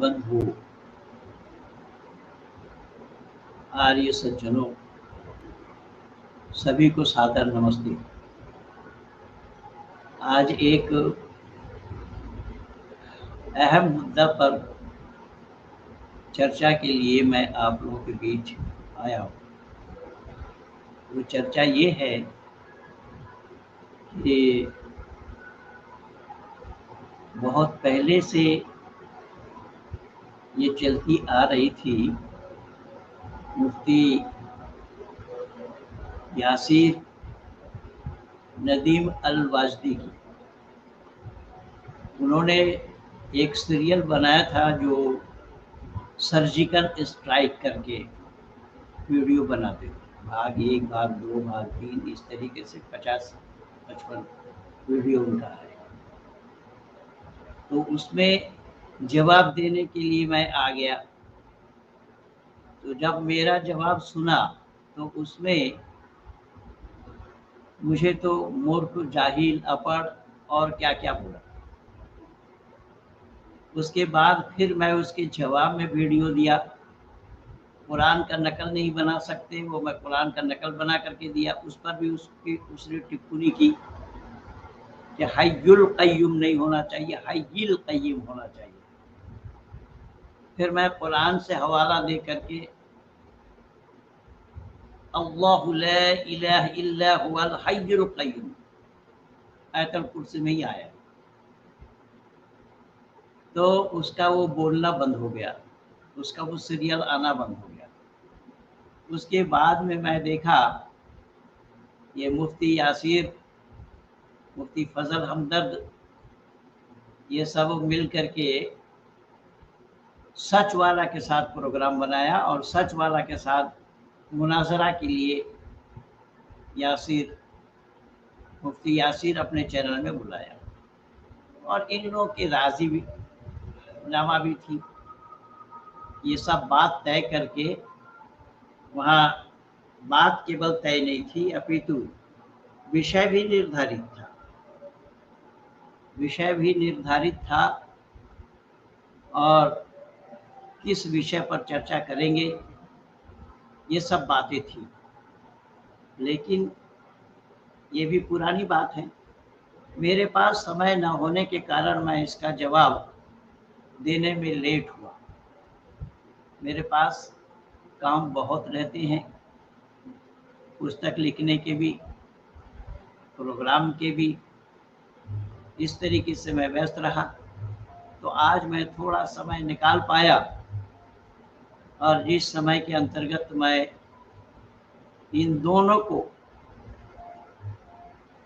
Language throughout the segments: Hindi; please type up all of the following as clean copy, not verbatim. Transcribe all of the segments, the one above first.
बंधु, आर्य सज्जनों, सभी को सादर नमस्ते। आज एक अहम मुद्दा पर चर्चा के लिए मैं आप लोगों के बीच आया हूँ। वो चर्चा ये है कि बहुत पहले से ये चलती आ रही थी मुफ्ती यासिर नदीम अल वाजदी की। उन्होंने एक सीरियल बनाया था जो सर्जिकल स्ट्राइक करके वीडियो बनाते थे, भाग 1, भाग 2, भाग 3, इस तरीके से 50-55 वीडियो उनका है। तो उसमें जवाब देने के लिए मैं आ गया। तो जब मेरा जवाब सुना तो उसमें मुझे तो मूर्ख, जाहिल, अपढ़ और क्या क्या बोला। उसके बाद फिर मैं उसके जवाब में वीडियो दिया। कुरान का नकल नहीं बना सकते, वो मैं कुरान का नकल बना करके दिया। उस पर भी उसने टिप्पणी की कि हय्युल क़य्यूम नहीं होना चाहिए, हय्युल क़य्यूम होना चाहिए। फिर मैं कुरान से हवाला दे करके अल्लाहु ला इलाहा इल्ला हुवल हय्युल क़य्यूम आयतुल कुर्सी में ही आया, तो उसका वो बोलना बंद हो गया, उसका वो सीरियल आना बंद हो गया। उसके बाद में मैं देखा ये मुफ्ती यासिर, मुफ्ती फजल हमदर्द, ये सब मिल करके सच वाला के साथ प्रोग्राम बनाया और सच वाला के साथ मुनाजरा के लिए यासिर, मुफ्ती यासिर अपने चैनल में बुलाया और इन लोगों की राजी भी नामा भी थी। ये सब बात तय करके वहाँ बात केवल तय नहीं थी, अपितु विषय भी निर्धारित था। विषय भी निर्धारित था और किस विषय पर चर्चा करेंगे ये सब बातें थी। लेकिन ये भी पुरानी बात है, मेरे पास समय न होने के कारण मैं इसका जवाब देने में लेट हुआ। मेरे पास काम बहुत रहते हैं, पुस्तक लिखने के भी, प्रोग्राम के भी, इस तरीके से मैं व्यस्त रहा। तो आज मैं थोड़ा समय निकाल पाया और जिस समय के अंतर्गत मैं इन दोनों को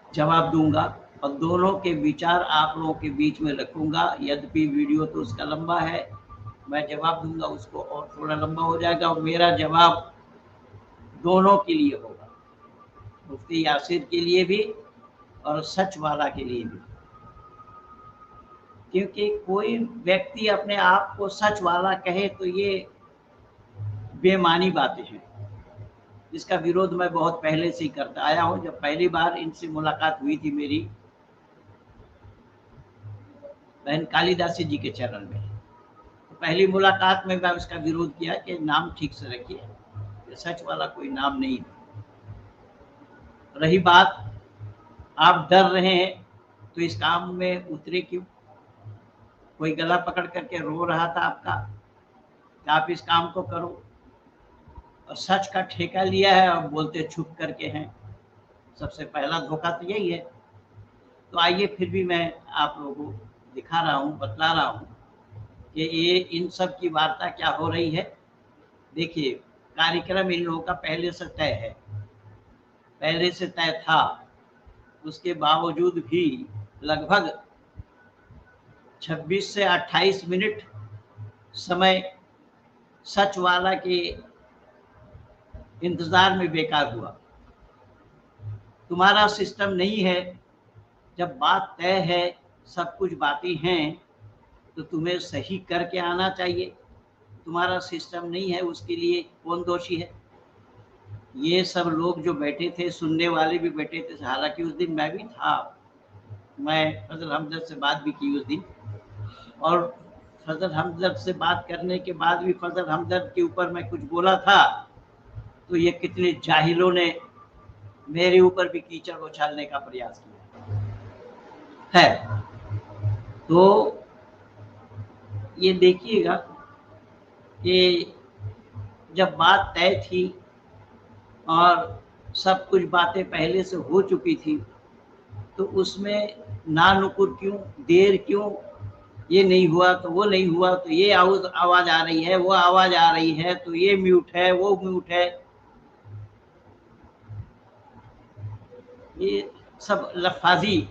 जवाब दूंगा और दोनों के विचार आप लोगों के बीच में रखूंगा। यद्यपि वीडियो तो उसका लंबा है, मैं जवाब दूंगा उसको और थोड़ा लंबा हो जाएगा और मेरा जवाब दोनों के लिए होगा, मुफ्ती यासिर के लिए भी और सच वाला के लिए भी। क्योंकि कोई व्यक्ति अपने आप को सच वाला कहे तो ये बेमानी बातें हैं। इसका विरोध मैं बहुत पहले से ही करता आया हूँ। जब पहली बार इनसे मुलाकात हुई थी मेरी बहन कालिदासी जी के चैनल में, तो पहली मुलाकात में मैं उसका विरोध किया कि नाम ठीक से रखिए, सच वाला कोई नाम नहीं। रही बात आप डर रहे हैं तो इस काम में उतरे क्यों? कोई गला पकड़ करके रो रहा था आपका कि आप इस काम को करो, और सच का ठेका लिया है और बोलते छुप करके हैं। सबसे पहला धोखा तो यही है। तो आइए फिर भी मैं आप लोगों को दिखा रहा हूँ, बतला रहा हूँ कि ये इन सब की वार्ता क्या हो रही है। देखिए, कार्यक्रम इन लोगों का पहले से तय है, पहले से तय था। उसके बावजूद भी लगभग 26 से 28 मिनट समय सच वाला के इंतजार में बेकार हुआ। तुम्हारा सिस्टम नहीं है, जब बात तय है, सब कुछ बातें हैं, तो तुम्हें सही करके आना चाहिए। तुम्हारा सिस्टम नहीं है, उसके लिए कौन दोषी है? ये सब लोग जो बैठे थे, सुनने वाले भी बैठे थे, हालांकि उस दिन मैं भी था, मैं फजल हमदर्द से बात भी की उस दिन, और फजल हमदर्द से बात करने के बाद भी फजल हमदर्द के ऊपर मैं कुछ बोला था, तो ये कितने जाहिलों ने मेरे ऊपर भी कीचड़ उछालने का प्रयास किया है। तो ये देखिएगा कि जब बात तय थी और सब कुछ बातें पहले से हो चुकी थी, तो उसमें ना नुकुर क्यों, देर क्यों, ये नहीं हुआ तो वो नहीं हुआ, तो ये आवाज आ रही है, वो आवाज आ रही है, तो ये म्यूट है, वो म्यूट है, ये सब लफाजी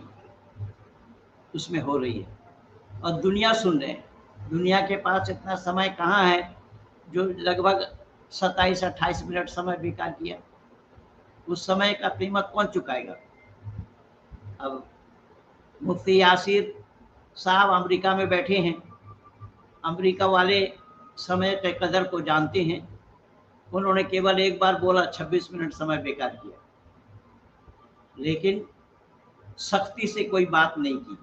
उसमें हो रही है और दुनिया सुन रहे हैं। दुनिया के पास इतना समय कहाँ है जो लगभग 27-28 मिनट समय बेकार किया। उस समय का कीमत कौन चुकाएगा? अब मुफ्ती यासिर साहब अमेरिका में बैठे हैं, अमेरिका वाले समय के कदर को जानते हैं। उन्होंने केवल एक बार बोला, 26 मिनट समय बेकार किया, लेकिन सख्ती से कोई बात नहीं की।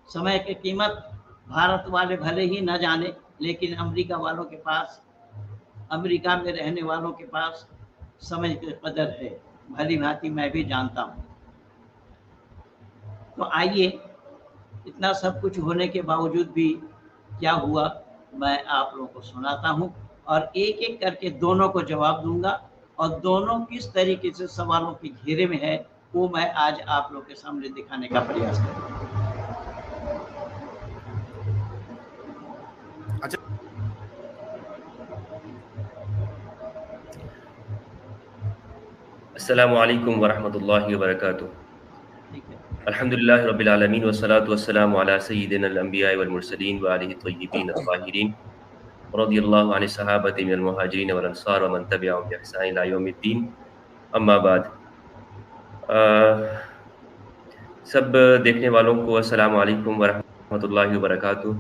समय की कीमत भारत वाले भले ही न जाने, लेकिन अमेरिका वालों के पास, अमेरिका में रहने वालों के पास समय की कदर है, भली भांति मैं भी जानता हूँ। तो आइए, इतना सब कुछ होने के बावजूद भी क्या हुआ, मैं आप लोगों को सुनाता हूँ और एक एक करके दोनों को जवाब दूंगा, और दोनों किस तरीके से सवालों के घेरे में है वो मैं आज आप लोग के सामने दिखाने का प्रयास करूँगा। अस्सलामु अलैकुम वरहमतुल्लाहि वबरकातुहू। अल्हम्दुलिल्लाहि रब्बिल आलमीन वस्सलातु वस्सलामु अला सय्यिदिनल अंबिया वल मुरसलीन व आलिहि तय्यिबीन अत्ताहिरीन रदियल्लाहु अनिस सहाबति मिनल मुहाजिरीन वल अंसार व मन तबिअहुम बि इहसान इला यौमिद्दीन। अम्मा बाद, सब देखने वालों को अस्सलामु अलैकुम वरहमतुल्लाहि वबरकातुहू।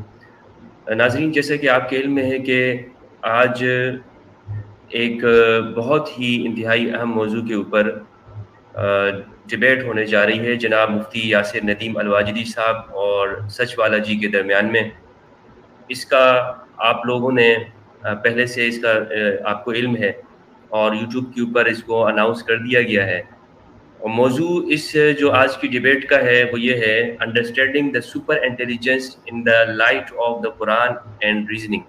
नाज़रीन, जैसे कि आपके इल्म में है कि आज एक बहुत ही इंतहाई अहम मौजू के ऊपर डिबेट होने जा रही है जनाब मुफ्ती यासिर नदीम अल-वाजिदी साहब और सच वाला जी के दरमियान में। इसका आप लोगों ने पहले से इसका आपको इल्म है और यूट्यूब के ऊपर इसको अनाउंस कर दिया गया है। और मौजू इस जो आज की डिबेट का है वो ये है, understanding the super intelligence in the light of the Quran and reasoning.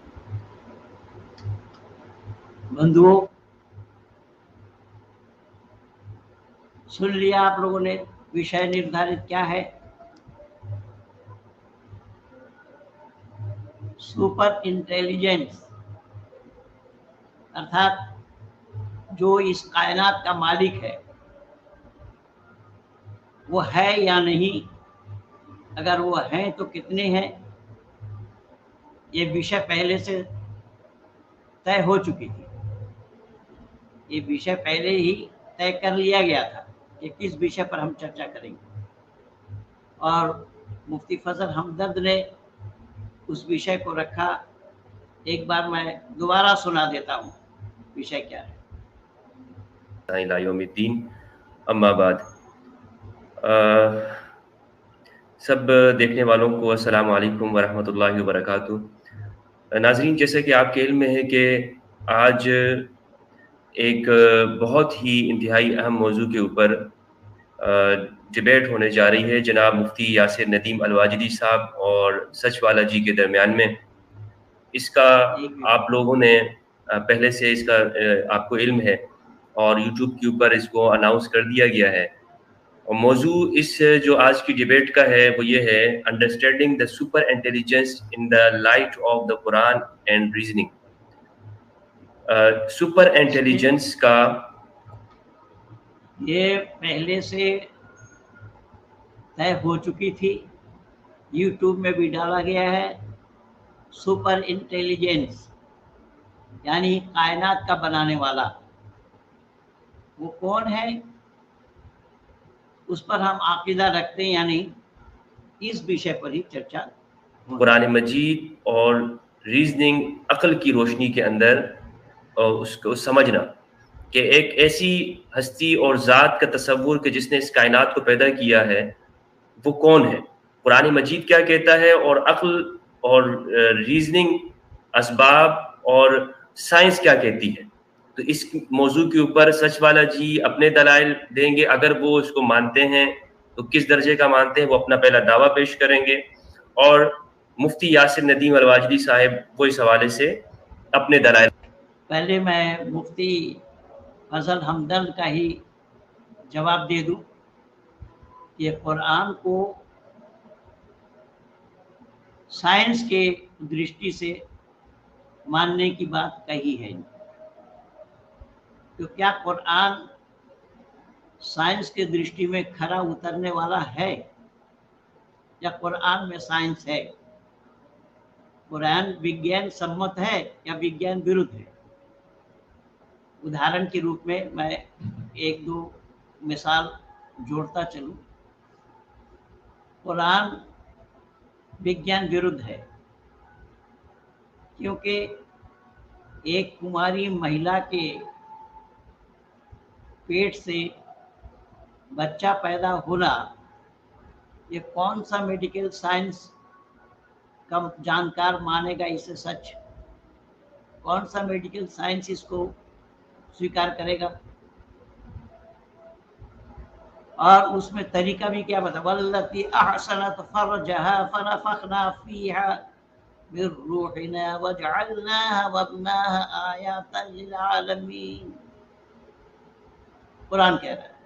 बंधुओं, सुन लिया आप लोगों ने, विषय निर्धारित क्या है? सुपर इंटेलिजेंस, अर्थात जो इस कायनात का मालिक है वो है या नहीं, अगर वो हैं तो कितने हैं, ये विषय पहले से तय हो चुकी थी। ये विषय पहले ही तय कर लिया गया था कि किस विषय पर हम चर्चा करेंगे, और मुफ्ती फजल हमदर्द ने उस विषय को रखा। एक बार मैं दोबारा सुना देता हूँ विषय क्या है। अम्मा बाद, सब देखने वालों को अस्सलामु अलैकुम वरहमतुल्लाहि वबरकातुहू। नाज़रीन, जैसे कि आपके इल्म में है कि आज एक बहुत ही इंतहाई अहम मौजू के ऊपर डिबेट होने जा रही है जनाब मुफ्ती यासिर नदीम अल-वाजिदी साहब और सच वाला जी के दरमियान में। इसका आप लोगों ने पहले से इसका आपको इल्म है और यूट्यूब के ऊपर इसको अनाउंस कर दिया गया है। और मौजू इस जो आज की डिबेट का है वो ये है, understanding the super intelligence in the light of the Quran and reasoning. Super intelligence का ये पहले से तय हो चुकी थी, यूट्यूब में भी डाला गया है। सुपर इंटेलिजेंस यानी कायनात का बनाने वाला, वो कौन है, उस पर हम आकीदा रखते हैं या नहीं, इस विषय पर ही चर्चा। कुरान मजीद और रीजनिंग, अक्ल की रोशनी के अंदर उसको समझना कि एक ऐसी हस्ती और ज़ात का तसव्वुर कि जिसने इस कायनात को पैदा किया है वो कौन है, कुरान मजीद क्या कहता है और अक्ल और रीजनिंग, असबाब और साइंस क्या कहती है। तो इस मौजू के ऊपर सच वाला जी अपने दलाइल देंगे, अगर वो इसको मानते हैं तो किस दर्जे का मानते हैं, वो अपना पहला दावा पेश करेंगे, और मुफ्ती यासिर नदीम अलवाजदी साहब वो इस हवाले से अपने दलाइल। पहले मैं मुफ्ती फजल हमदर्द का ही जवाब दे दूं कि कुरान को साइंस के दृष्टि से मानने की बात कही है। तो क्या कुरान साइंस के दृष्टि में खरा उतरने वाला है, या कुरान में साइंस है? कुरान विज्ञान सम्मत है या विज्ञान विरुद्ध है? उदाहरण के रूप में मैं एक दो मिसाल जोड़ता चलूं। कुरान विज्ञान विरुद्ध है, क्योंकि एक कुमारी महिला के पेट से बच्चा पैदा होना, ये कौन सा मेडिकल साइंस का जानकार मानेगा इसे सच? कौन सा मेडिकल साइंस इसको स्वीकार करेगा? और उसमें तरीका भी क्या बता, वल्लती अहसनत फरजहा फनफखना फीहा मिन रूहिना वजअलनाहा वब्नाहा आयातन लिल आलमीन। कुरान कह रहा है।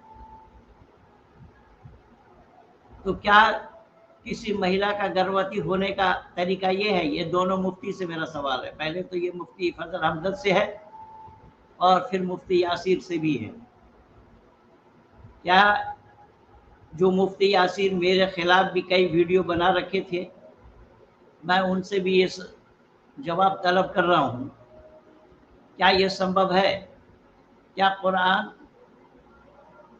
तो क्या किसी महिला का गर्भवती होने का तरीका ये है? ये दोनों मुफ्ती से मेरा सवाल है। पहले तो ये मुफ्ती फजल हमदर्द से है और फिर मुफ्ती यासिर से भी है। क्या जो मुफ्ती यासिर मेरे खिलाफ भी कई वीडियो बना रखे थे, मैं उनसे भी ये जवाब तलब कर रहा हूँ, क्या ये संभव है? क्या कुरान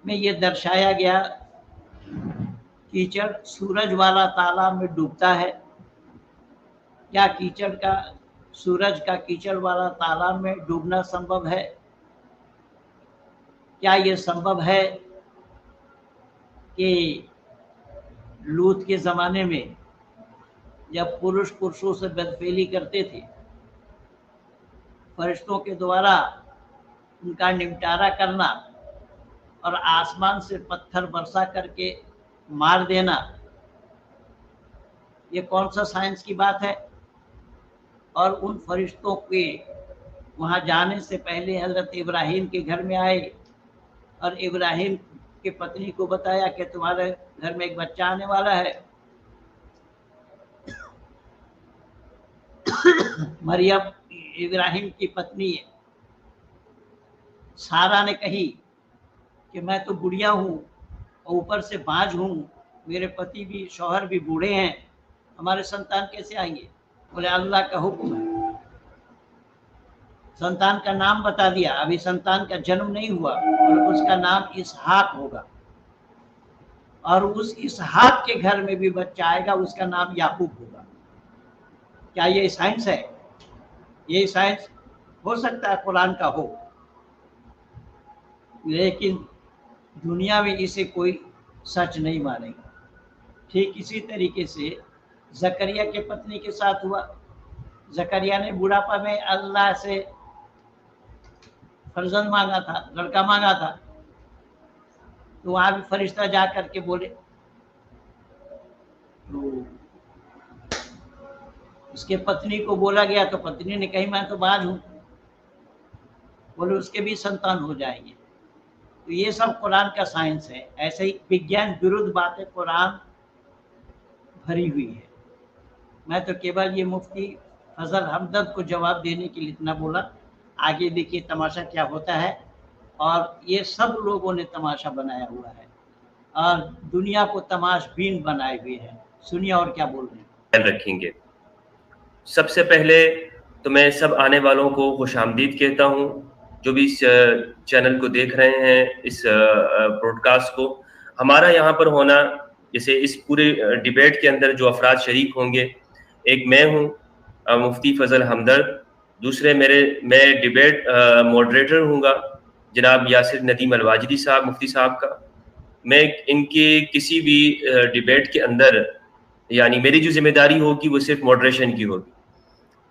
में ये दर्शाया गया कीचड़ सूरज वाला तालाब में डूबता है? क्या कीचड़ का, सूरज का कीचड़ वाला तालाब में डूबना संभव है? क्या ये संभव है कि लूत के ज़माने में जब पुरुष पुरुषों से बदफेली करते थे, फरिश्तों के द्वारा उनका निपटारा करना और आसमान से पत्थर बरसा करके मार देना, ये कौन सा साइंस की बात है? और उन फरिश्तों के वहाँ जाने से पहले हज़रत इब्राहिम के घर में आए और इब्राहिम की पत्नी को बताया कि तुम्हारे घर में एक बच्चा आने वाला है। मरियम इब्राहिम की पत्नी सारा ने कही कि मैं तो बुढ़िया हूँ और ऊपर से बाज हूँ, मेरे पति भी, शौहर भी बूढ़े हैं, हमारे संतान कैसे आएंगे? बोले अल्लाह का हुक्म है। संतान का नाम बता दिया, अभी संतान का जन्म नहीं हुआ, और उसका नाम इसहाक होगा, और उस इसहाक के घर में भी बच्चा आएगा, उसका नाम याकूब होगा। क्या ये साइंस है? ये साइंस हो सकता है कुरान का हो, लेकिन दुनिया में इसे कोई सच नहीं मानेगा। ठीक इसी तरीके से जकरिया के पत्नी के साथ हुआ। जकरिया ने बुढ़ापा में अल्लाह से फर्जंद मांगा था, लड़का मांगा था, तो वहां भी फरिश्ता जा करके बोले, तो उसके पत्नी को बोला गया, तो पत्नी ने कही मैं तो बाज हूं, बोले उसके भी संतान हो जाएंगे। तो ये सब कुरान का साइंस है। ऐसे ही विज्ञान विरुद्ध बातें कुरान भरी हुई है। मैं तो केवल ये मुफ्ती फजल हमदर्द को जवाब देने के लिए इतना बोला। आगे देखिए तमाशा क्या होता है, और ये सब लोगों ने तमाशा बनाया हुआ है और दुनिया को तमाशबीन बनाए हुए हैं। सुनिए और क्या बोल रहे हैं। रखेंगे। सबसे पहले तो मैं सब आने वालों को खुशामदीद कहता हूँ, जो भी इस चैनल को देख रहे हैं, इस ब्रॉडकास्ट को। हमारा यहाँ पर होना, जैसे इस पूरे डिबेट के अंदर जो अफराद शरीक होंगे, एक मैं हूँ मुफ्ती फजल हमदर्द, दूसरे मैं डिबेट मॉडरेटर हूँगा जनाब यासिर नदीम अलवाजदी साहब, मुफ्ती साहब का। मैं इनके किसी भी डिबेट के अंदर यानी मेरी जो जिम्मेदारी होगी वो सिर्फ मॉडरेशन की होगी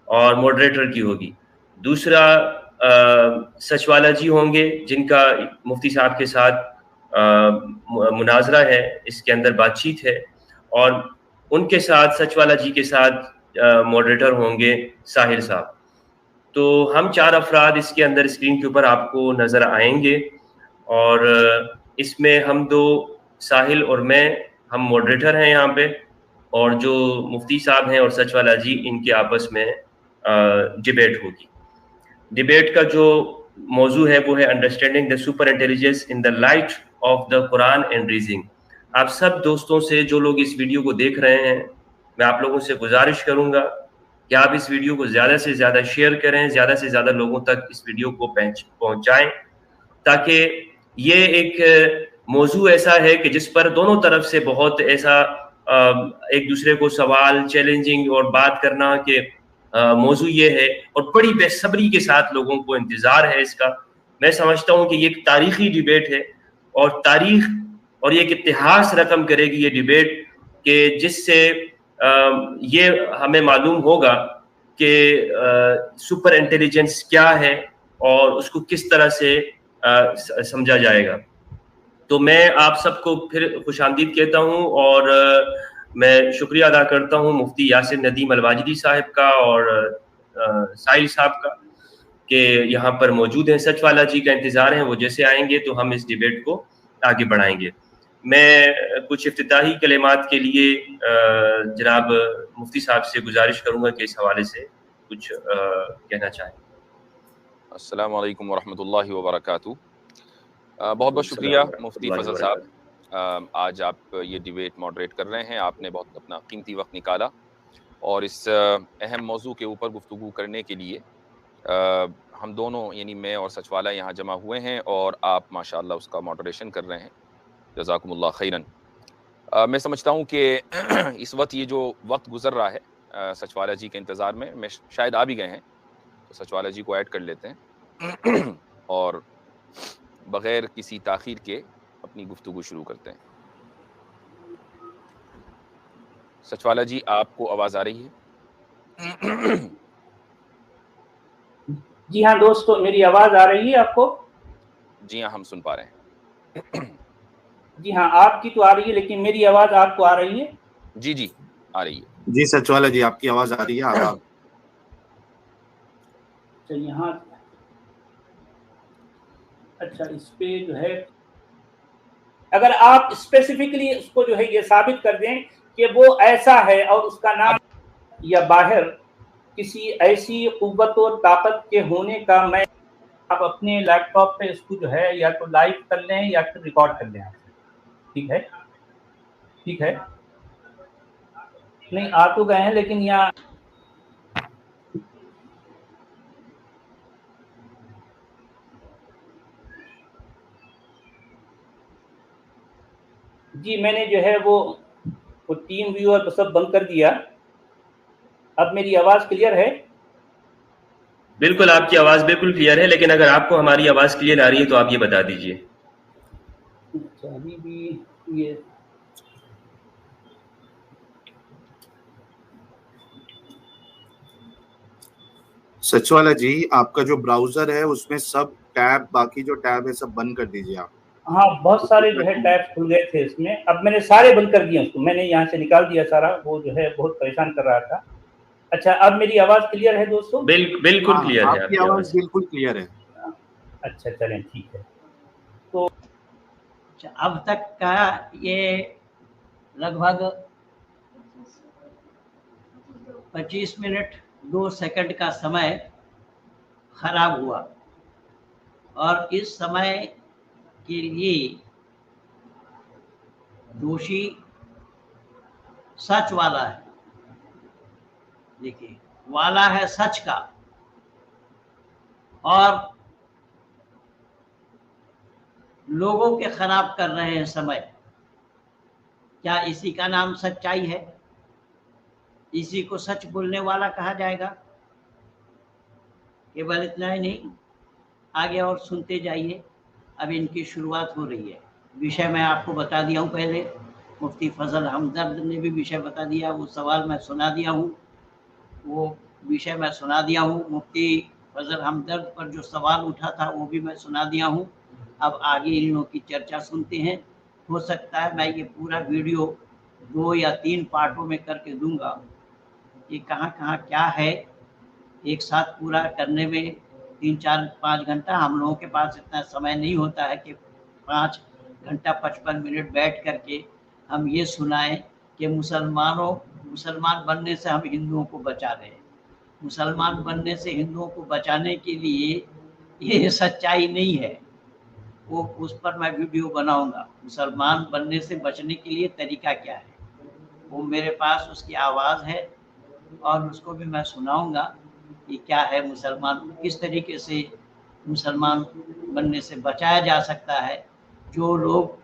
और मॉडरेटर की होगी। दूसरा सचवाला जी होंगे जिनका मुफ्ती साहब के साथ मुनाजरा है, इसके अंदर बातचीत है, और उनके साथ सचवाला जी के साथ मॉडरेटर होंगे साहिल साहब। तो हम 4 अफराद इसके अंदर स्क्रीन के ऊपर आपको नज़र आएंगे, और इसमें हम 2, साहिल और मैं, हम मॉडरेटर हैं यहाँ पे, और जो मुफ्ती साहब हैं और सचवाला जी, इनके आपस में डिबेट होगी। डिबेट का जो मौजू है वो है understanding the super intelligence in the light of the Quran and reasoning. आप सब दोस्तों से, जो लोग इस वीडियो को देख रहे हैं, मैं आप लोगों से गुजारिश करूंगा कि आप इस वीडियो को ज़्यादा से ज़्यादा शेयर करें, ज़्यादा से ज़्यादा लोगों तक इस वीडियो को पहुंचाएं, ताकि ये एक मौजू ऐसा है कि जिस पर दोनों तरफ से बहुत ऐसा एक दूसरे को सवाल, चैलेंजिंग और बात करना कि मौजू ये है, और बड़ी बेसब्री के साथ लोगों को इंतज़ार है इसका। मैं समझता हूँ कि ये एक तारीखी डिबेट है, और तारीख और ये एक इतिहास रकम करेगी ये डिबेट, कि जिससे ये हमें मालूम होगा कि सुपर इंटेलिजेंस क्या है और उसको किस तरह से समझा जाएगा। तो मैं आप सबको फिर खुशामदीद कहता हूँ, और मैं शुक्रिया अदा करता हूँ मुफ्ती यासिर नदीम अलवाजिदी साहब का और साहिल साहब का कि यहाँ पर मौजूद हैं। सचवाला जी का इंतज़ार है, वो जैसे आएंगे तो हम इस डिबेट को आगे बढ़ाएंगे। मैं कुछ इफ्तिताही कलिमात के लिए जनाब मुफ्ती साहब से गुजारिश करूँगा कि इस हवाले से कुछ कहना चाहें। अस्सलामु अलैकुम वरहमतुल्लाहि वबरकातुहू। बहुत बहुत शुक्रिया मुफ्ती फजल साहब, आज आप ये डिबेट मॉडरेट कर रहे हैं। आपने बहुत अपना कीमती वक्त निकाला और इस अहम मौजू के ऊपर गुफ्तगू करने के लिए हम दोनों यानी मैं और सचवाला यहाँ जमा हुए हैं, और आप माशाअल्लाह उसका मॉडरेशन कर रहे हैं। जज़ाकुमुल्लाह खैरन। मैं समझता हूँ कि इस वक्त ये जो वक्त गुजर रहा है सचवाला जी के इंतज़ार में, मैं शायद आ भी गए हैं, तो सचवाला जी को ऐड कर लेते हैं और बग़ैर किसी ताख़ीर के अपनी गुफ्तगू शुरू करते हैं। सचवाला जी, आपको आवाज़ आ रही है? जी हाँ दोस्तों, मेरी आवाज़ आ रही है आपको? जी हाँ, हम सुन पा रहे हैं। जी हाँ, आपकी तो आ रही है, लेकिन मेरी आवाज़ आपको आ रही है? जी जी, आ रही है। जी सचवाला जी, आपकी आवाज़ आ रही है। आप यहाँ अच्छा, इस पे जो है अगर आप स्पेसिफिकली उसको जो है ये साबित कर दें कि वो ऐसा है और उसका नाम या बाहर किसी ऐसी कुव्वत और ताकत के होने का, मैं आप अपने लैपटॉप पे इसको जो है या तो लाइव कर लें या फिर रिकॉर्ड कर लें। ठीक है, ठीक है। नहीं आ तो गए हैं, लेकिन यहाँ जी मैंने जो है वो टीम व्यूअर सब बंद कर दिया। अब मेरी आवाज़ क्लियर है? बिल्कुल, आपकी आवाज़ बिल्कुल क्लियर है, लेकिन अगर आपको हमारी आवाज़ क्लियर आ रही है तो आप ये बता दीजिए। अच्छा, अभी भी ये सचवाला जी, आपका जो ब्राउजर है उसमें सब टैब, बाकी जो टैब है सब बंद कर दीजिए आप। हाँ, बहुत सारे जो है टैब्स खुल गए थे इसमें, अब मैंने सारे बंद कर दिए उसको, मैंने यहाँ से निकाल दिया सारा, वो जो है बहुत परेशान कर रहा था। अच्छा, अब मेरी आवाज़ क्लियर है दोस्तों? बिल्कुल क्लियर है, आपकी आवाज़ बिल्कुल क्लियर है। अच्छा, चलें, ठीक है। तो अब तक का ये लगभग 25 मिनट 2 सेकंड का समय खराब हुआ, और इस समय के लिए दोषी सच वाला है। देखिए, वाला है सच का, और लोगों के खराब कर रहे हैं समय। क्या इसी का नाम सच्चाई है? इसी को सच बोलने वाला कहा जाएगा? केवल इतना ही नहीं, आगे और सुनते जाइए। अब इनकी शुरुआत हो रही है। विषय मैं आपको बता दिया हूँ पहले, मुफ्ती फजल हमदर्द ने भी विषय बता दिया, वो सवाल मैं सुना दिया हूँ, वो विषय मैं सुना दिया हूँ। मुफ्ती फजल हमदर्द पर जो सवाल उठा था वो भी मैं सुना दिया हूँ। अब आगे इन लोगों की चर्चा सुनते हैं। हो सकता है मैं ये पूरा वीडियो 2 या 3 पार्टों में करके दूंगा कि कहाँ कहाँ क्या है, एक साथ पूरा करने में 3, 4, 5 घंटा हम लोगों के पास इतना समय नहीं होता है कि 5 घंटा 55 मिनट बैठ करके हम ये सुनाएं कि मुसलमान बनने से हम हिंदुओं को बचा रहे हैं। मुसलमान बनने से हिंदुओं को बचाने के लिए ये सच्चाई नहीं है, वो उस पर मैं वीडियो बनाऊंगा। मुसलमान बनने से बचने के लिए तरीका क्या है, वो मेरे पास उसकी आवाज़ है और उसको भी मैं सुनाऊंगा कि क्या है मुसलमान, किस तरीके से मुसलमान बनने से बचाया जा सकता है। जो लोग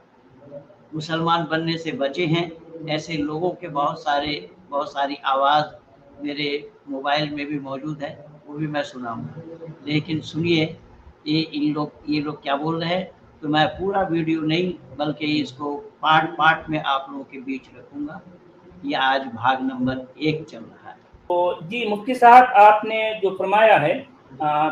मुसलमान बनने से बचे हैं ऐसे लोगों के बहुत सारी आवाज़ मेरे मोबाइल में भी मौजूद है, वो भी मैं सुनाऊंगा। लेकिन सुनिए ये लोग क्या बोल रहे हैं। तो मैं पूरा वीडियो नहीं बल्कि इसको पार्ट में आप लोगों के बीच रखूंगा। ये आज भाग नंबर 1 चल रहा है। तो जी मुफ्ती साहब, आपने जो फरमाया है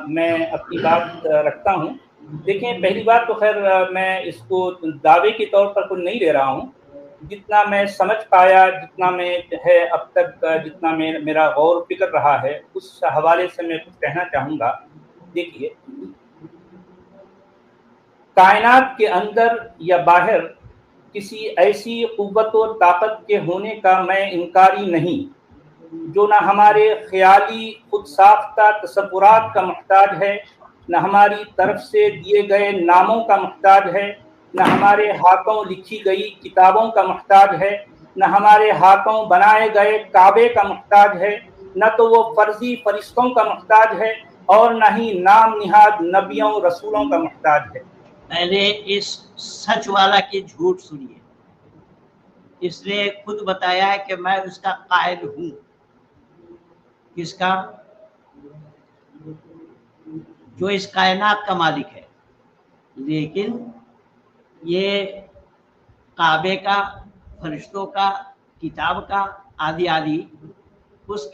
मैं अपनी बात रखता हूँ। देखें, पहली बात तो खैर मैं इसको दावे के तौर पर कुछ नहीं ले रहा हूँ। जितना मैं समझ पाया, जितना मैं है अब तक, जितना मेरा गौर फिक्र रहा है, उस हवाले से मैं कुछ कहना चाहूँगा। देखिए, कायनात के अंदर या बाहर किसी ऐसी कुव्वत और ताकत के होने का मैं इनकारी नहीं, जो ना हमारे ख्याली खुद साख्ता तसव्वुरात का मुहताज है, न हमारी तरफ से दिए गए नामों का मुहताज है, न हमारे हाथों लिखी गई किताबों का मुहताज है, न हमारे हाथों बनाए गए काबे का मुहताज है, न तो वो फर्जी फरिश्तों का मुहताज है और न ही नाम निहाद नबियों रसूलों का मुहताज है। पहले इस सच वाला की झूठ सुनिए। इसने खुद बताया है कि मैं उसका कायल हूं। किसका? जो इस कायनात का मालिक है। लेकिन ये काबे का, फरिश्तों का, किताब का आदि आदि उस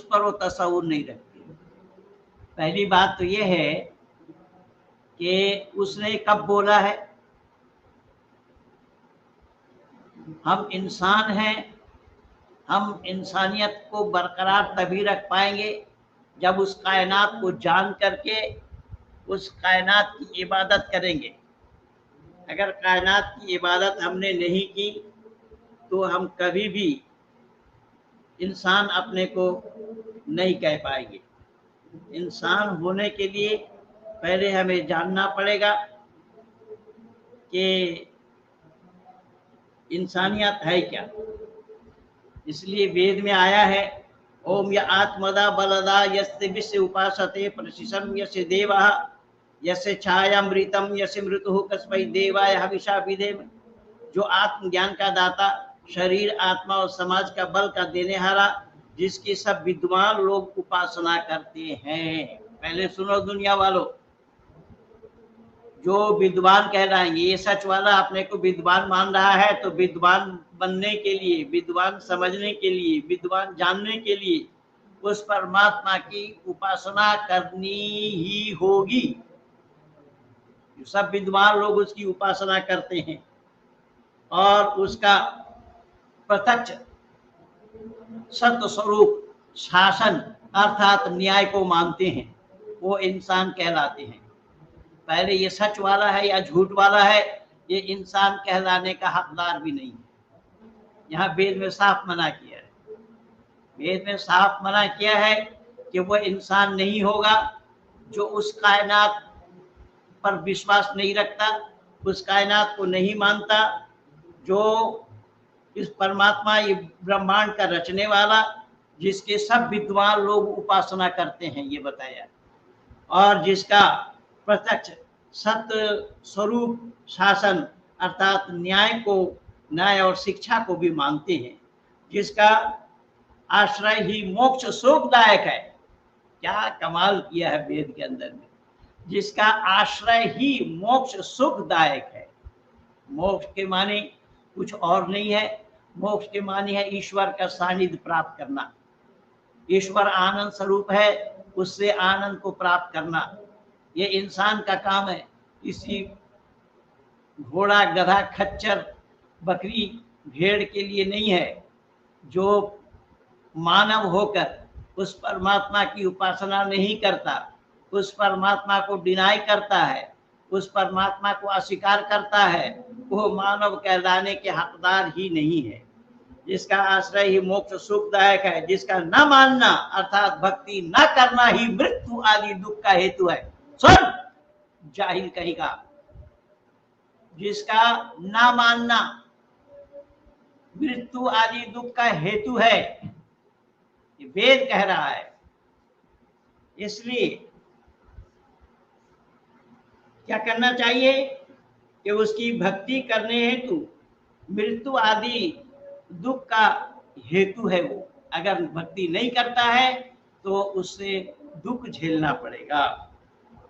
पर वो तसव्वुर नहीं रखते। पहली बात तो ये है कि उसने कब बोला है। हम इंसान हैं, हम इंसानियत को बरकरार तभी रख पाएंगे जब उस कायनात को जान करके उस कायनात की इबादत करेंगे। अगर कायनात की इबादत हमने नहीं की तो हम कभी भी इंसान अपने को नहीं कह पाएंगे। इंसान होने के लिए पहले हमें जानना पड़ेगा कि इंसानियत है क्या। इसलिए वेद में आया है, ओम य आत्मदा बलदा यस्य विश्व उपासते प्रशिशम यस्य देवा यस्य छायामृतम यस्य मृतु कस्मै देवाय हविषा विधेम। जो आत्मज्ञान का दाता, शरीर, आत्मा और समाज का बल का देने हारा, जिसकी सब विद्वान लोग उपासना करते हैं। पहले सुनो दुनिया वालों, जो विद्वान कहलाएंगे, ये सच वाला अपने को विद्वान मान रहा है तो विद्वान बनने के लिए, विद्वान समझने के लिए, विद्वान जानने के लिए उस परमात्मा की उपासना करनी ही होगी। सब विद्वान लोग उसकी उपासना करते हैं और उसका प्रत्यक्ष सत्य स्वरूप शासन अर्थात न्याय को मानते हैं, वो इंसान कहलाते हैं। पहले ये सच वाला है या झूठ वाला है, ये इंसान कहलाने का हकदार भी नहीं है। यहाँ वेद में साफ मना किया है, वेद में साफ मना किया है कि वह इंसान नहीं होगा जो उस कायनात पर विश्वास नहीं रखता, उस कायनात को नहीं मानता, जो इस परमात्मा, ये ब्रह्मांड का रचने वाला, जिसके सब विद्वान लोग उपासना करते हैं, ये बताया। और जिसका प्रत्यक्ष सत्य स्वरूप शासन अर्थात न्याय और शिक्षा को भी मानते हैं, जिसका आश्रय ही मोक्ष सुखदायक है। क्या कमाल किया है वेद के अंदर में, जिसका आश्रय ही मोक्ष सुखदायक है। मोक्ष के माने कुछ और नहीं है। मोक्ष के मानी है ईश्वर का सानिध्य प्राप्त करना। ईश्वर आनंद स्वरूप है, उससे आनंद को प्राप्त करना ये इंसान का काम है। किसी घोड़ा, गधा, खच्चर, बकरी, भेड़ के लिए नहीं है। जो मानव होकर उस परमात्मा की उपासना नहीं करता, उस परमात्मा को डिनाई करता है, उस परमात्मा को अस्वीकार करता है, वो मानव कहलाने के हकदार ही नहीं है। जिसका आश्रय ही मोक्ष सुखदायक है, जिसका न मानना अर्थात भक्ति न करना ही मृत्यु आदि दुख का हेतु है। सुन जाहिल कहेगा, जिसका न मानना मृत्यु आदि दुख का हेतु है, ये वेद कह रहा है। इसलिए क्या करना चाहिए कि उसकी भक्ति करने हेतु मृत्यु आदि दुख का हेतु है वो। अगर भक्ति नहीं करता है तो उससे दुख झेलना पड़ेगा।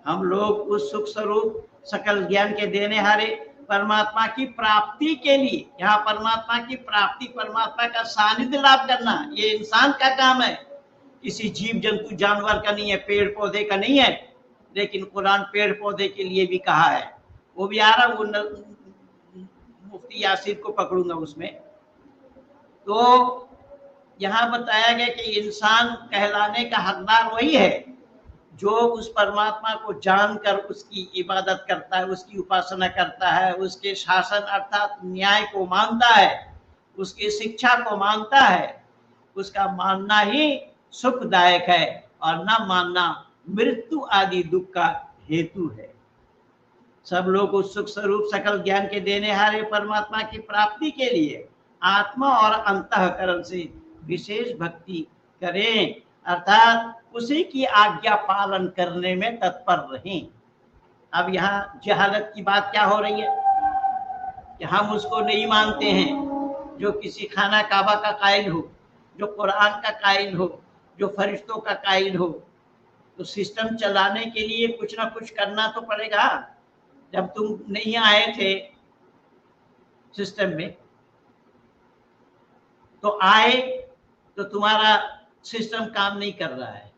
हम लोग उस सुख स्वरूप सकल ज्ञान के देने हारे परमात्मा की प्राप्ति के लिए, यहाँ परमात्मा की प्राप्ति, परमात्मा का सानिध्य लाभ करना ये इंसान का काम है, किसी जीव जंतु जानवर का नहीं है, पेड़ पौधे का नहीं है। लेकिन कुरान पेड़ पौधे के लिए भी कहा है। वो भी आ रहा, वो मुफ्ती यासिर को पकड़ूंगा उसमें। तो यहाँ बताया गया कि इंसान कहलाने का हकदार वही है जो उस परमात्मा को जानकर उसकी इबादत करता है, उसकी उपासना करता है, उसके शासन अर्थात न्याय को मानता है, उसकी शिक्षा को मानता है। उसका मानना ही सुखदायक है और न मानना मृत्यु आदि दुख का हेतु है। सब लोग उस सुख स्वरूप सकल ज्ञान के देने हारे परमात्मा की प्राप्ति के लिए आत्मा और अंतःकरण से विशेष भक्ति करें, अर्थात उसी की आज्ञा पालन करने में तत्पर रहें। अब यहाँ जहालत की बात क्या हो रही है कि हम उसको नहीं मानते हैं जो किसी खाना काबा का कायल हो, जो कुरान का कायल हो, जो फरिश्तों का कायल हो। तो सिस्टम चलाने के लिए कुछ ना कुछ करना तो पड़ेगा। जब तुम नहीं आए थे सिस्टम में तो आए तो तुम्हारा सिस्टम काम नहीं कर रहा है।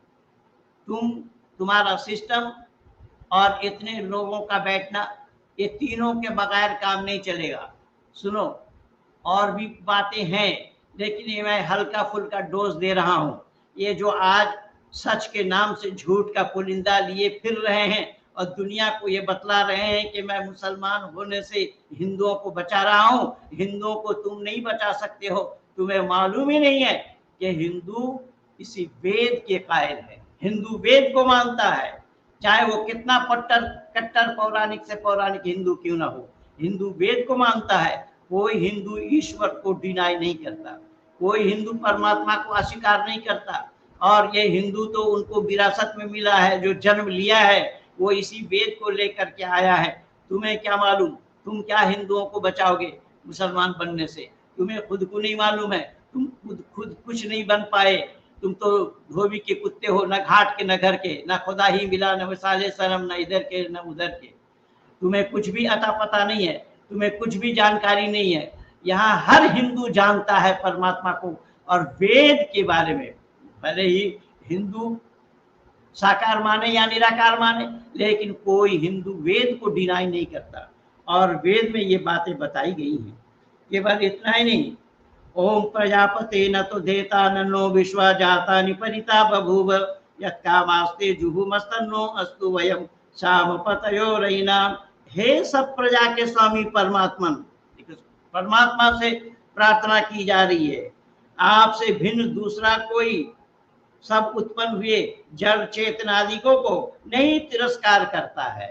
तुम्हारा सिस्टम और इतने लोगों का बैठना, ये तीनों के बगैर काम नहीं चलेगा। सुनो, और भी बातें हैं लेकिन ये मैं हल्का फुल्का डोज दे रहा हूँ। ये जो आज सच के नाम से झूठ का पुलिंदा लिए फिर रहे हैं और दुनिया को ये बतला रहे हैं कि मैं मुसलमान होने से हिंदुओं को बचा रहा हूँ, हिंदुओं को तुम नहीं बचा सकते हो। तुम्हें मालूम ही नहीं है कि हिंदू इसी वेद के कायल है। हिंदू वेद को मानता है, चाहे वो कितना कट्टर पौराणिक से पौराणिक हिंदू क्यों ना हो, हिंदू वेद को मानता है। कोई हिंदू ईश्वर को डिनाई नहीं करता, कोई हिंदू परमात्मा को अस्वीकार नहीं करता। और ये हिंदू तो उनको विरासत में मिला है, जो जन्म लिया है वो इसी वेद को लेकर के आया है। तुम्हें क्या मालूम, तुम क्या हिंदुओं को बचाओगे मुसलमान बनने से? तुम्हें खुद को नहीं मालूम है, तुम खुद कुछ नहीं बन पाए। तुम तो धोबी के कुत्ते हो, न घाट के न घर के, न खुदा ही मिला, न मिसाले सनम, न इधर के न उधर के। तुम्हें कुछ भी अता पता नहीं है, तुम्हें कुछ भी जानकारी नहीं है। यहाँ हर हिंदू जानता है परमात्मा को और वेद के बारे में। भले ही हिंदू साकार माने या निराकार माने, लेकिन कोई हिंदू वेद को डिनाई नहीं करता। और वेद में ये बातें बताई गई हैं। केवल इतना ही नहीं, ओम प्रजापते न तो देता नन्नो विश्वा जाता निपरिता बभूव यत्कामास्ते जुहुमस्तन्नो अस्तु वयम शामपतयो रैनाम। हे सब प्रजा के स्वामी परमात्मन, परमात्मा से प्रार्थना की जा रही है, आपसे भिन्न दूसरा कोई सब उत्पन्न हुए जड़ चेतन आदिकों को नहीं तिरस्कार करता है।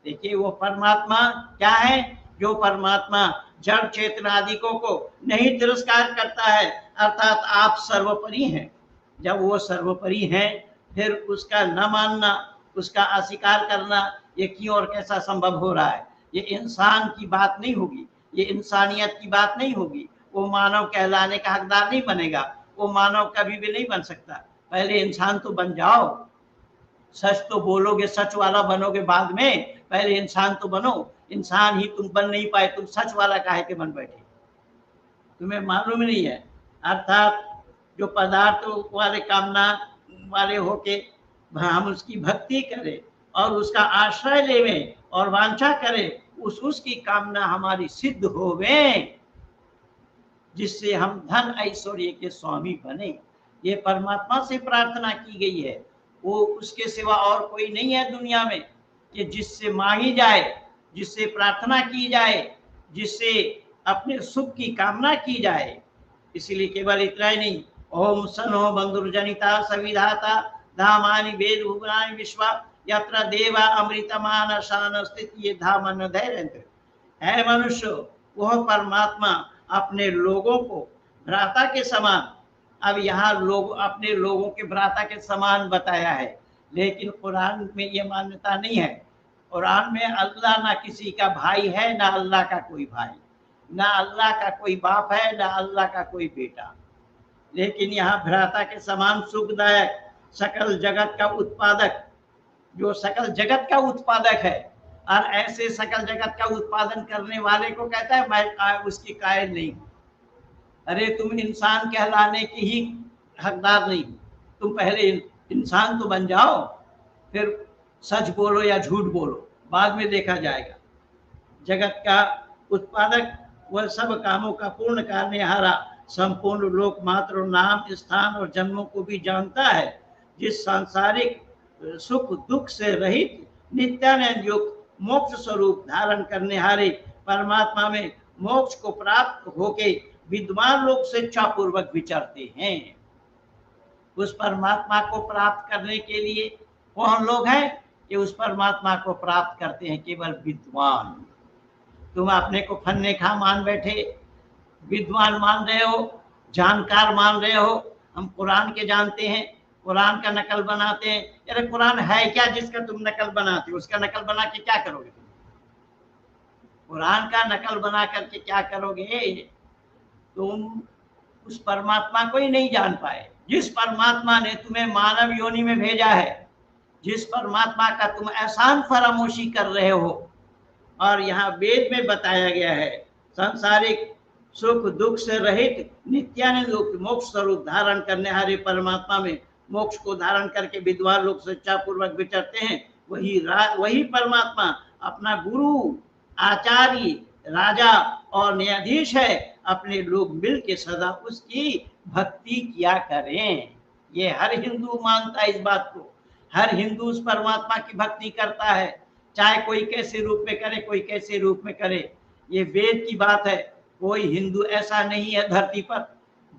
देखिए वो परमात्मा क्या है, जो परमात्मा जड़ चेतन आदिकों को नहीं तिरस्कार करता है, अर्थात आप सर्वोपरि हैं। जब वो सर्वोपरि हैं फिर उसका न मानना, उसका अस्वीकार करना ये क्यों और कैसा संभव हो रहा है? ये इंसान की बात नहीं होगी, ये इंसानियत की बात नहीं होगी। वो मानव कहलाने का हकदार नहीं बनेगा, वो मानव कभी भी नहीं बन सकता। पहले इंसान तो बन जाओ, सच तो बोलोगे, सच वाला बनोगे बाद में, पहले इंसान तो बनो। इंसान ही तुम बन नहीं पाए, तुम सच वाला काहे के बन बैठे? तुम्हें मालूम नहीं है। अर्थात जो पदार्थ वाले कामना वाले होके हम उसकी भक्ति करें और उसका आश्रय लेवें और वांछा करें, उसकी कामना हमारी सिद्ध होवे, जिससे हम धन ऐश्वर्य के स्वामी बने। ये परमात्मा से प्रार्थना की गई है, वो उसके सिवा और कोई नहीं है दुनिया में कि जिससे मांगी जाए, जिससे प्रार्थना की जाए, जिससे अपने सुख की कामना की जाए। इसलिए केवल इतना ही नहीं, ओम सनो बंधुर्जनिता सविधाता धामानि वेद भुवनानि विश्वा यत्र देवा अमृतमान शान स्थित ये धामन धैर्य है। मनुष्य वह परमात्मा अपने लोगों को भ्राता के समान, अब यहाँ लोग अपने लोगों के भ्राता के समान बताया है, लेकिन कुरान में ये मान्यता नहीं है। कुरान में अल्लाह ना किसी का भाई है, ना अल्लाह का कोई भाई, ना अल्लाह का कोई बाप है, ना अल्लाह का कोई बेटा, लेकिन यहाँ भ्राता के समान सुखदायक सकल जगत का उत्पादक, जो सकल जगत का उत्पादक है, और ऐसे सकल जगत का उत्पादन करने वाले को कहता है मैं उसकी कायल नहीं हूँ। अरे तुम इंसान कहलाने की ही हकदार नहीं, तुम पहले इंसान तो बन जाओ, फिर सच बोलो या झूठ बोलो, बाद में देखा जाएगा। जगत का उत्पादक वह सब कामों का पूर्ण करनेहारा, संपूर्ण लोक मात्र नाम स्थान और जन्मों को भी जानता है, जिस सांसारिक सुख दुख से रहित नित्यानंद युक्त मोक्ष स्वरूप धारण करने हारे परमात्मा में मोक्ष को प्राप्त होके विद्वान लोग स्वेच्छा पूर्वक विचरते हैं। उस परमात्मा को प्राप्त करने के लिए कौन लोग हैं कि उस परमात्मा को प्राप्त करते हैं? केवल विद्वान। तुम अपने को फन्ने खा मान बैठे, विद्वान मान रहे हो, जानकार मान रहे हो, हम कुरान के जानते हैं, कुरान का नकल बनाते हैं। अरे कुरान है क्या जिसका तुम नकल बनाते हो? उसका नकल बना के क्या करोगे तुम? कुरान का नकल बना करके क्या करोगे? तुम उस परमात्मा को ही नहीं जान पाए, जिस परमात्मा ने तुम्हें मानव योनि में भेजा है, जिस परमात्मा का तुम एहसान फरामोशी कर रहे हो। और यहाँ वेद में बताया गया है, सांसारिक सुख दुख से रहित नित्यानंद मोक्ष स्वरूप धारण करने हारे परमात्मा में मोक्ष को धारण करके विद्वान लोग स्वेच्छा पूर्वक विचरते हैं। वही परमात्मा अपना गुरु, आचार्य, राजा और न्यायाधीश है। अपने लोग मिल के सदा उसकी भक्ति किया करें। ये हर हिंदू मानता है इस बात को। हर हिंदू उस परमात्मा की भक्ति करता है, चाहे कोई कैसे रूप में करे, कोई कैसे रूप में करे। ये वेद की बात है। कोई हिंदू ऐसा नहीं है धरती पर